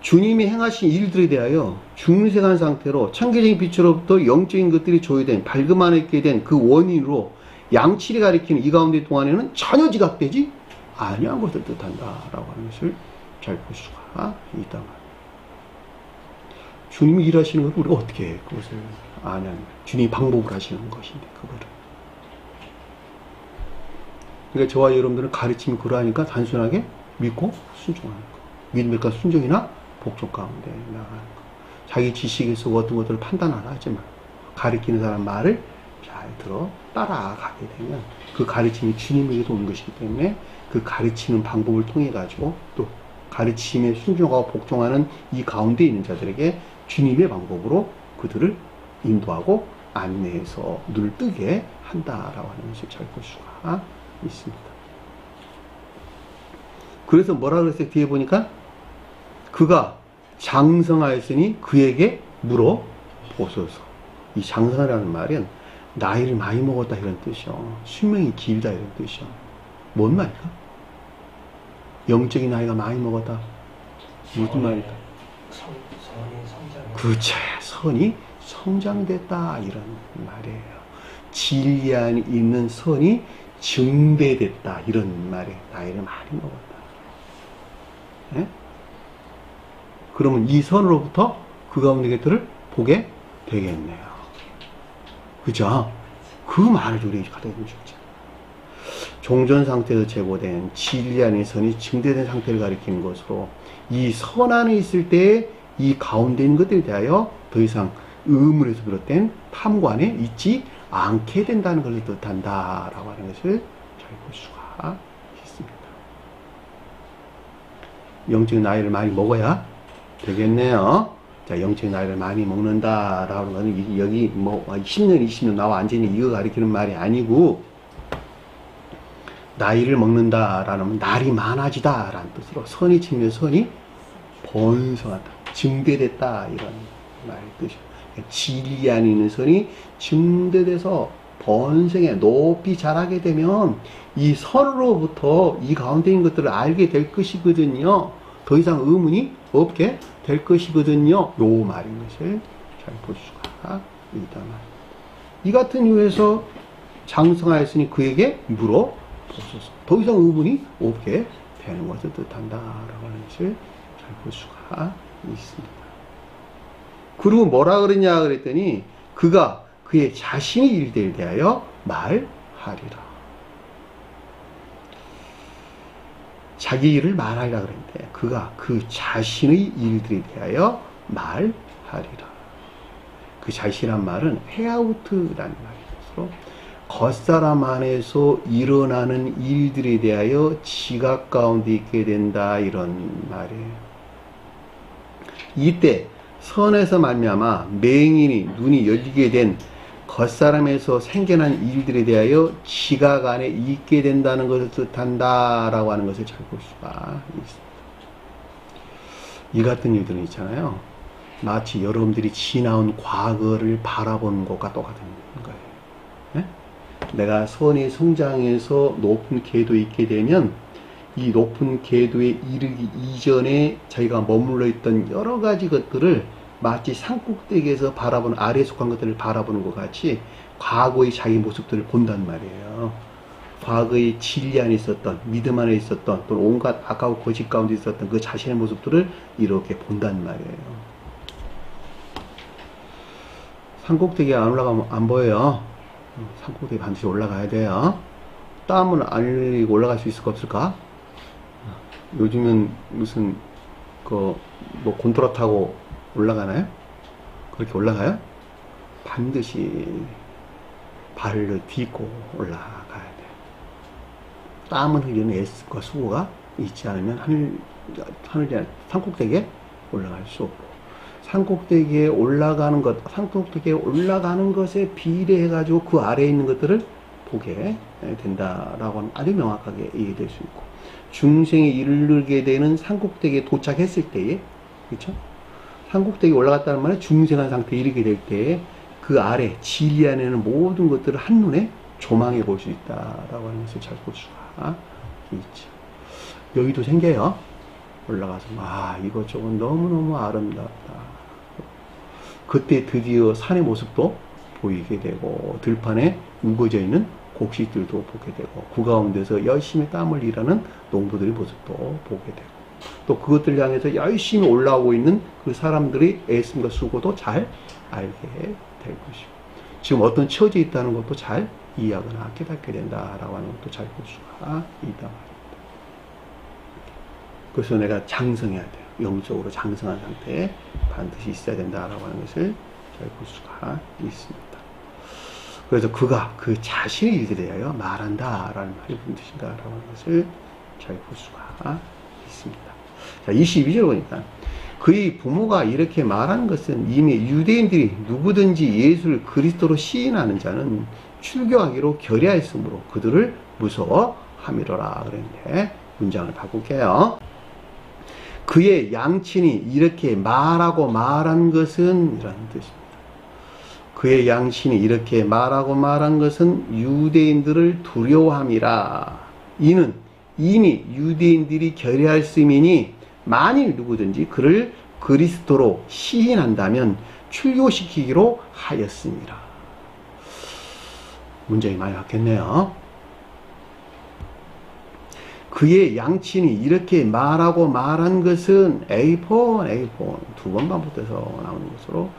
주님이 행하신 일들에 대하여 중생한 상태로 청계적인 빛으로부터 영적인 것들이 조회된 밝음 안에 있게 된 그 원인으로 양치를 가리키는 이 가운데 동안에는 전혀 지각되지 아니한 것을 뜻한다라고 하는 것을 잘 볼 수가 있다. 주님이 일하시는 걸 우리가 어떻게 그것을 아냐는 주님이 방법을 하시는 것인데 그거를. 그러니까 저와 여러분들은 가르침이 그러하니까 단순하게 믿고 순종하는 거. 믿음과 순종이나 복종 가운데 나가는 거. 자기 지식에서 어떤 것들을 판단하라 하지만 가르치는 사람 말을 잘 들어 따라가게 되면 그 가르침이 주님에게서 온 것이기 때문에 그 가르치는 방법을 통해 가지고 또 가르침에 순종하고 복종하는 이 가운데 있는 자들에게 주님의 방법으로 그들을 인도하고 안내해서 눈을 뜨게 한다라고 하는 것을 잘 볼 수가 있습니다. 그래서 뭐라 그랬어요? 뒤에 보니까 그가 장성하였으니 그에게 물어보소서. 이 장성이라는 말은 나이를 많이 먹었다 이런 뜻이요. 수명이 길다 이런 뜻이요. 뭔 말일까? 영적인 나이가 많이 먹었다. 무슨 말일까? 선이 성장. 그렇지. 선이 성장됐다 이런 말이에요. 진리 안에 있는 선이 증대됐다 이런 말이에요. 나이를 많이 먹었다. 네? 그러면 이 선으로부터 그 가운데 것들을 보게 되겠네요. 그죠? 그 말을 우리에게 가르쳐 주죠. 종전 상태에서 제고된 진리 안의 선이 증대된 상태를 가리키는 것으로 이 선 안에 있을 때 이 가운데 있는 것들에 대하여 더 이상 의문에서 비롯된 탐관에 있지 않게 된다는 것을 뜻한다라고 하는 것을 잘 볼 수가 있습니다. 영적인 나이를 많이 먹어야 되겠네요. 자, 영적인 나이를 많이 먹는다라고 하는 것은 여기 뭐 10년, 20년 나와 완전히 이거 가리키는 말이 아니고 나이를 먹는다라는 날이 많아지다라는 뜻으로 선이 치면 선이 번성하다, 증대됐다 이런 말의 뜻이에요. 진리 안에 있는 선이 증대돼서 번성에 높이 자라게 되면 이 선으로부터 이 가운데 있는 것들을 알게 될 것이거든요. 더 이상 의문이 없게 될 것이거든요. 요 말인 것을 잘 볼 수가 있다. 이 같은 이유에서 장성하였으니 그에게 물어보소서. 더 이상 의문이 없게 되는 것을 뜻한다 라고 하는 것을 잘 볼 수가 있습니다. 그리고 뭐라 그러냐 그랬더니 그가 그의 자신의 일들에 대하여 말하리라. 자기 일을 말하리라 그랬는데 그가 그 자신의 일들에 대하여 말하리라. 그 자신이란 말은 헤아우트라는 말이죠. 겉사람 안에서 일어나는 일들에 대하여 지각 가운데 있게 된다 이런 말이에요. 이때 선에서 말미암아 맹인이 눈이 열리게 된 겉사람에서 생겨난 일들에 대하여 지각 안에 있게 된다는 것을 뜻한다 라고 하는 것을 잘 볼 수가 있습니다. 이 같은 일들은 있잖아요. 마치 여러분들이 지나온 과거를 바라보는 것과 똑같은 거예요. 네? 내가 선의 성장에서 높은 궤도에 있게 되면 이 높은 궤도에 이르기 이전에 저희가 머물러 있던 여러 가지 것들을 마치 산꼭대기에서 바라보는 아래에 속한 것들을 바라보는 것 같이 과거의 자기 모습들을 본단 말이에요. 과거의 진리 안에 있었던 믿음 안에 있었던 또 온갖 악하고 거짓 가운데 있었던 그 자신의 모습들을 이렇게 본단 말이에요. 산꼭대기에 안 올라가면 안 보여요. 산꼭대기 반드시 올라가야 돼요. 땀을 안 흘리고 올라갈 수 있을까 없을까? 요즘은 무슨 뭐 곤돌아 타고 올라가나요? 그렇게 올라가요? 반드시 발을 딛고 올라가야 돼요. 땀을 흘리는 애쓰과 수고가 있지 않으면 산꼭대기에 올라갈 수 없고 산꼭대기에 올라가는 것에 비례해가지고 그 아래에 있는 것들을 보게 된다라고 하는 아주 명확하게 이해될 수 있고 중생에 이르게 되는 산꼭대기에 도착했을 때에 그렇죠? 산꼭대기에 올라갔다는 말은 중생한 상태에 이르게 될 때에 그 아래 진리 안에는 모든 것들을 한눈에 조망해 볼 수 있다라고 하는 것을 잘 볼 수가 있죠. 여기도 생겨요. 올라가서 이것저것 너무너무 아름답다. 그때 드디어 산의 모습도 보이게 되고 들판에 우거져 있는 곡식들도 보게 되고 그 가운데서 열심히 땀을 일하는 농부들의 모습도 보게 되고 또 그것들 향해서 열심히 올라오고 있는 그 사람들의 애씀과 수고도 잘 알게 될 것이고 지금 어떤 처지에 있다는 것도 잘 이해하거나 깨닫게 된다라고 하는 것도 잘 볼 수가 있다 말입니다. 그래서 내가 장성해야 돼요. 영적으로 장성한 상태에 반드시 있어야 된다라고 하는 것을 잘 볼 수가 있습니다. 그래서 그가 그 자신의 일들에 대하여 말한다라는 말이 무슨 뜻인가라고 하는 것을 잘 볼 수가 있습니다. 자, 22절 보니까 그의 부모가 이렇게 말하는 것은 이미 유대인들이 누구든지 예수를 그리스도로 시인하는 자는 출교하기로 결의하였으므로 그들을 무서워함이로라 그랬는데 문장을 바꿀게요. 그의 양친이 이렇게 말하고 말한 것은 이라는 뜻입니다. 그의 양친이 이렇게 말하고 말한 것은 유대인들을 두려워함이라. 이는 이미 유대인들이 결의하였음이니 만일 누구든지 그를 그리스도로 시인한다면 출교시키기로 하였습니다. 문장이 많이 왔겠네요. 그의 양친이 이렇게 말하고 말한 것은 A4 두 번 반복돼서 나오는 것으로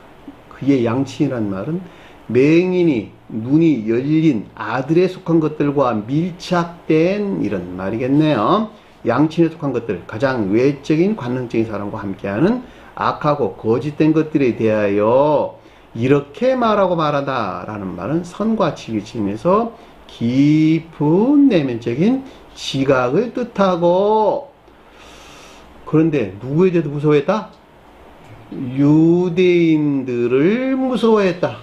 그의 양친이란 말은 맹인이 눈이 열린 아들에 속한 것들과 밀착된 이런 말이겠네요. 양친에 속한 것들, 가장 외적인 관능적인 사람과 함께하는 악하고 거짓된 것들에 대하여 이렇게 말하고 말하다 라는 말은 선과 진리 측면에서 깊은 내면적인 지각을 뜻하고, 그런데 누구에 대해서 무서워했다? 유대인들을 무서워했다.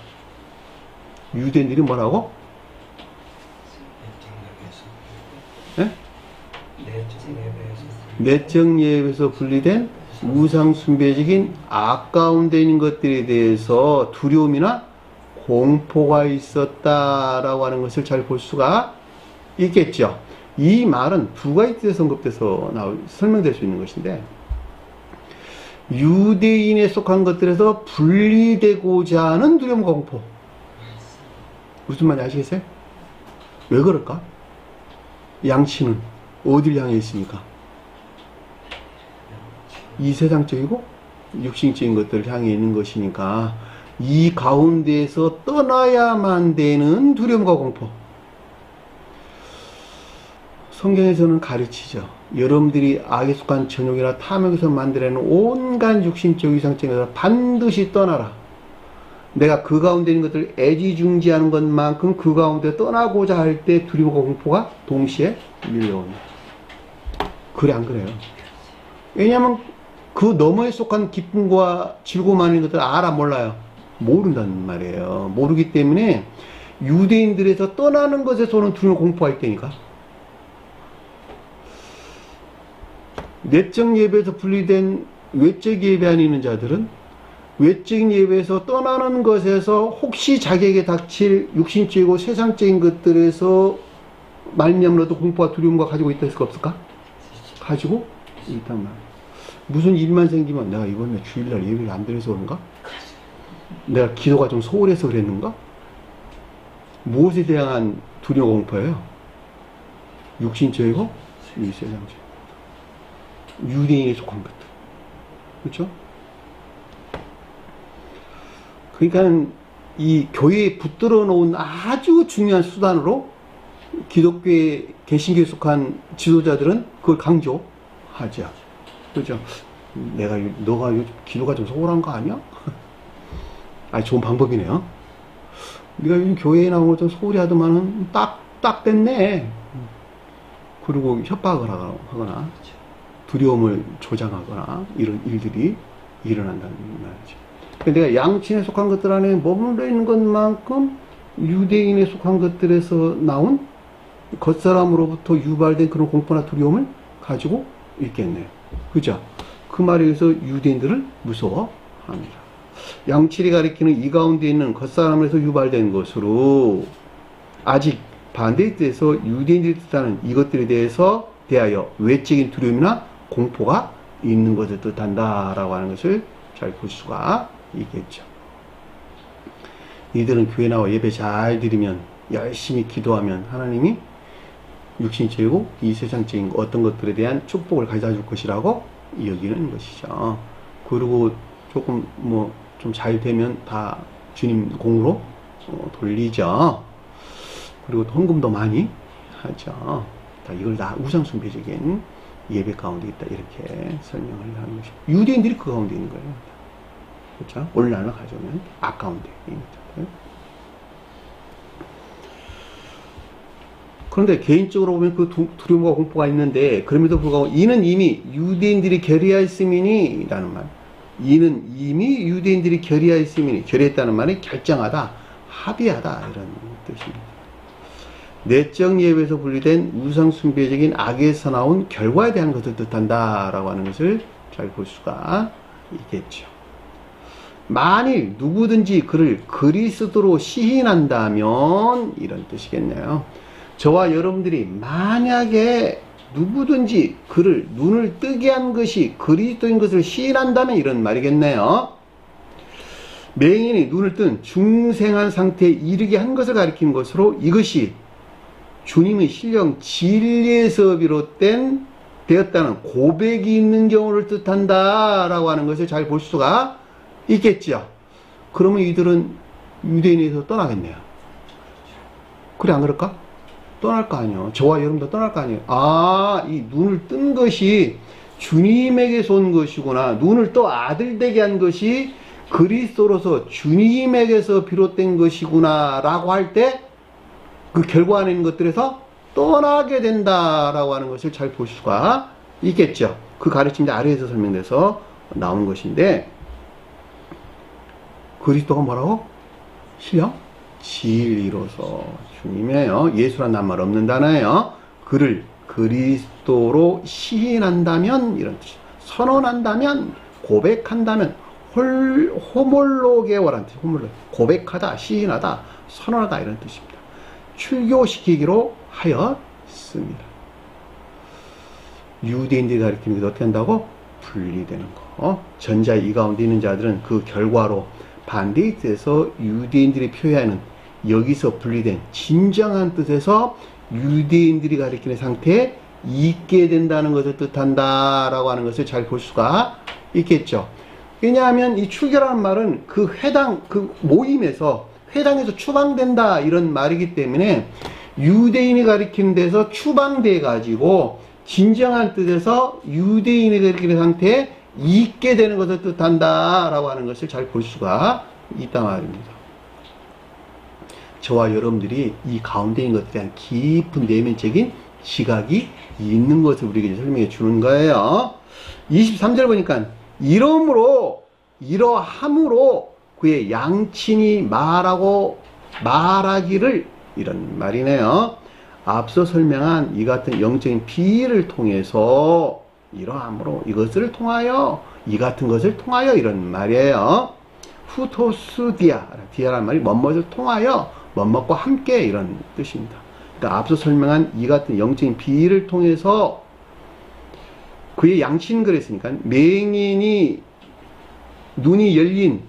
유대인들이 뭐라고? 내적 예배에서 분리된 우상 숭배적인 악 가운데 있는 것들에 대해서 두려움이나 공포가 있었다라고 하는 것을 잘 볼 수가 있겠죠. 이 말은 두 가지 뜻에서 언급돼서 설명될 수 있는 것인데, 유대인에 속한 것들에서 분리되고자 하는 두려움과 공포. 무슨 말인지 아시겠어요? 왜 그럴까? 양치는 어딜 향해 있습니까? 이 세상적이고 육신적인 것들을 향해 있는 것이니까 이 가운데에서 떠나야만 되는 두려움과 공포. 성경에서는 가르치죠. 여러분들이 악에 속한 전욕이나 탐욕에서 만들어내는 온갖 육신적 위상적에서 반드시 떠나라. 내가 그 가운데 있는 것들을 애지중지하는 것만큼 그 가운데 떠나고자 할 때 두려움과 공포가 동시에 밀려옵니다. 그래 안 그래요? 왜냐하면 그 너머에 속한 기쁨과 즐거움만 있는 것들을 알아 몰라요? 모른다는 말이에요. 모르기 때문에 유대인들에서 떠나는 것에서 오는 두려움 공포가 있다니까. 내적 예배에서 분리된 외적 예배 안에 있는 자들은 외적인 예배에서 떠나는 것에서 혹시 자기에게 닥칠 육신적이고 세상적인 것들에서 말미암으로도 공포와 두려움과 가지고 있다 했을까 없을까? 가지고 있단 말이야. 무슨 일만 생기면 내가 이번에 주일날 예배를 안 드려서 그런가? 내가 기도가 좀 소홀해서 그랬는가? 무엇에 대한 두려움 공포예요? 육신적이고 이 세상적. 유대인에 속한 것들. 그렇죠? 그러니까 이 교회에 붙들어 놓은 아주 중요한 수단으로 기독교의 개신교에 속한 지도자들은 그걸 강조하죠. 그렇죠? 너가 기도가 좀 소홀한 거 아니야? 아니, 좋은 방법이네요. 네가 요즘 교회에 나온 걸 좀 소홀히 하더만은 딱 됐네. 그리고 협박을 하거나 두려움을 조장하거나 이런 일들이 일어난다는 말이죠. 내가 양친에 속한 것들 안에 머물러 있는 것만큼 유대인에 속한 것들에서 나온 겉사람으로부터 유발된 그런 공포나 두려움을 가지고 있겠네요. 그죠? 그 말에 의해서 유대인들을 무서워합니다. 양칠이 가리키는 이 가운데 있는 겉사람에서 유발된 것으로 아직 반대의 뜻에서 유대인들이 뜻하는 이것들에 대하여 외적인 두려움이나 공포가 있는 것을 뜻한다라고 하는 것을 잘 볼 수가 있겠죠. 이들은 교회 나와 예배 잘 드리면 열심히 기도하면 하나님이 육신적이고 이 세상적인 어떤 것들에 대한 축복을 가져다 줄 것이라고 여기는 것이죠. 그리고 조금 좀 잘 되면 다 주님 공으로 돌리죠. 그리고 헌금도 많이 하죠. 이걸 다 우상숭배적인 예배 가운데 있다 이렇게 설명을 하는 것이죠. 유대인들이 그 가운데 있는 거예요. 그렇죠? 오늘날로 가져오면 악 가운데 있습니다. 그런데 개인적으로 보면 그 두려움과 공포가 있는데 그럼에도 불구하고 이는 이미 유대인들이 결의하였음이니 라는 말. 이는 이미 유대인들이 결의하였음이니, 결의했다는 말은 결정하다, 합의하다 이런 뜻입니다. 내적 예배에서 분리된 우상숭배적인 악에서 나온 결과에 대한 것을 뜻한다 라고 하는 것을 잘 볼 수가 있겠죠. 만일 누구든지 그를 그리스도로 시인한다면 이런 뜻이겠네요. 저와 여러분들이 만약에 누구든지 그를 눈을 뜨게 한 것이 그리스도인 것을 시인한다면 이런 말이겠네요. 맹인이 눈을 뜬 중생한 상태에 이르게 한 것을 가리키는 것으로 이것이 주님의 신령 진리에서 비롯된 되었다는 고백이 있는 경우를 뜻한다 라고 하는 것을 잘 볼 수가 있겠죠. 그러면 이들은 유대인에서 떠나겠네요. 그래 안 그럴까? 떠날 거 아니에요. 저와 여러분도 떠날 거 아니에요. 이 눈을 뜬 것이 주님에게서 온 것이구나. 눈을 떠 아들 되게 한 것이 그리스도로서 주님에게서 비롯된 것이구나 라고 할 때 그 결과 안에 있는 것들에서 떠나게 된다라고 하는 것을 잘 볼 수가 있겠죠. 그 가르침이 아래에서 설명돼서 나온 것인데, 그리스도가 뭐라고? 신령? 진리로서 주님이에요. 예수란 말 없는 단어예요. 그를 그리스도로 시인한다면 이런 뜻이에요. 선언한다면, 고백한다면, 호몰로게오란 뜻, 고백하다, 시인하다, 선언하다 이런 뜻입니다. 출교시키기로 하였습니다. 유대인들이 가리키는 게 어떻게 한다고? 분리되는 거. 전자 이 가운데 있는 자들은 그 결과로 반대의 뜻에서 유대인들이 표현하는 여기서 분리된 진정한 뜻에서 유대인들이 가리키는 상태에 있게 된다는 것을 뜻한다 라고 하는 것을 잘 볼 수가 있겠죠. 왜냐하면 이 출교라는 말은 그 회당, 그 모임에서, 회당에서 추방된다 이런 말이기 때문에 유대인이 가리키는 데서 추방돼 가지고 진정한 뜻에서 유대인이 가리키는 상태에 있게 되는 것을 뜻한다 라고 하는 것을 잘 볼 수가 있단 말입니다. 저와 여러분들이 이 가운데 있는 것에 대한 깊은 내면적인 지각이 있는 것을 우리에게 설명해 주는 거예요. 23절 보니까 이러함으로 그의 양친이 말하기를 이런 말이네요. 앞서 설명한 이 같은 영적인 비유를 통해서 이러함으로 이것을 통하여 이 같은 것을 통하여 이런 말이에요. 후토스디아, 디아라는 말이 뭐뭇을 통하여 뭐뭇과 함께 이런 뜻입니다. 그러니까 앞서 설명한 이 같은 영적인 비유를 통해서 그의 양친 그랬으니까 맹인이 눈이 열린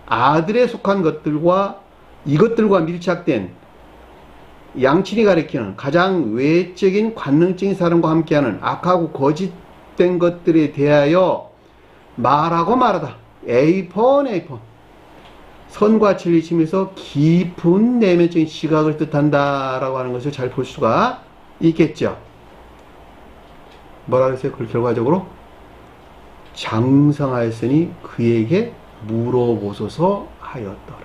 아들에 속한 것들과 이것들과 밀착된 양친이 가리키는 가장 외적인 관능적인 사람과 함께하는 악하고 거짓된 것들에 대하여 말하고 말하다. 에이폰 선과 진리 심에서 깊은 내면적인 시각을 뜻한다 라고 하는 것을 잘 볼 수가 있겠죠. 뭐라 그랬어요? 그 결과적으로 장성하였으니 그에게 물어보소서 하였더라.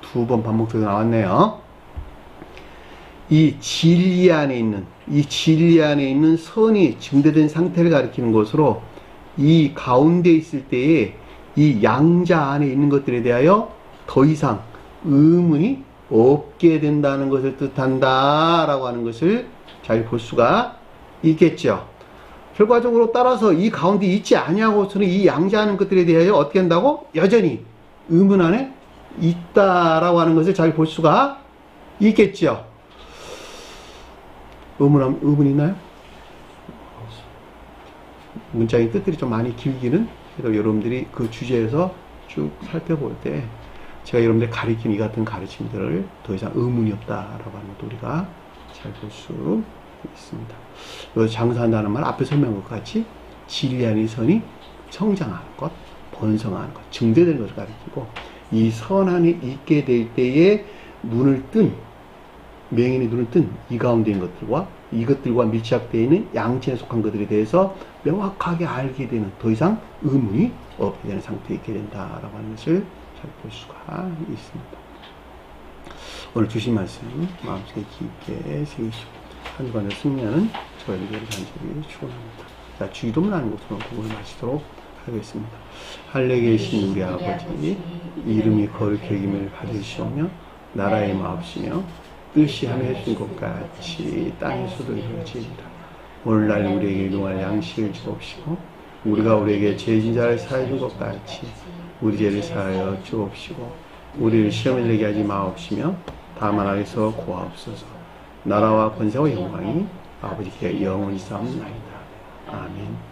두 번 반복적으로 나왔네요. 이 진리 안에 있는 선이 증대된 상태를 가리키는 것으로 이 가운데 있을 때에 이 양자 안에 있는 것들에 대하여 더 이상 의문이 없게 된다는 것을 뜻한다 라고 하는 것을 잘 볼 수가 있겠죠. 결과적으로 따라서 이 가운데 있지 아니하고서는 이 양자하는 것들에 대하여 어떻게 한다고? 여전히 의문 안에 있다라고 하는 것을 잘 볼 수가 있겠죠. 의문 있나요? 문장의 뜻들이 좀 많이 길기는 그래도 여러분들이 그 주제에서 쭉 살펴볼 때 제가 여러분들 가리킨 이 같은 가르침들을 더 이상 의문이 없다라고 하는 것도 우리가 잘 볼 수 있습니다. 여기서 장사한다는 말 앞에 설명한 것 같이 진리 안의 선이 성장하는 것, 번성하는 것, 증대되는 것을 가리키고 이 선 안에 있게 될 때에 맹인의 눈을 뜬 이 가운데 있는 것들과 이것들과 밀착되어 있는 양친에 속한 것들에 대해서 명확하게 알게 되는 더 이상 의문이 없게 되는 상태에 있게 된다라고 하는 것을 잘 볼 수가 있습니다. 오늘 주신 말씀 마음속에 깊게 새기시고 한 주간의 승리하는 저와 여러분들의 간절히 축원합니다. 자, 주기도문 하는 것으로 구분을 마치도록 하겠습니다. 하늘에 계신 우리 아버지, 이름이 거룩히 여김을 받으시오며 나라의 마옵시며 뜻이 하늘에 해준 것 같이 땅에서도 이루어지리라. 오늘날 우리에게 일용할 양식을 주옵시고 우리가 우리에게 죄진 자를 사하여 준 것 같이 우리 죄를 사하여 주옵시고 우리를 시험에 들게 하지 마옵시며 다만 악에서 구하옵소서. 나라와 권세와 영광이 아버지께 영원히 쌓옵나이다. 아멘.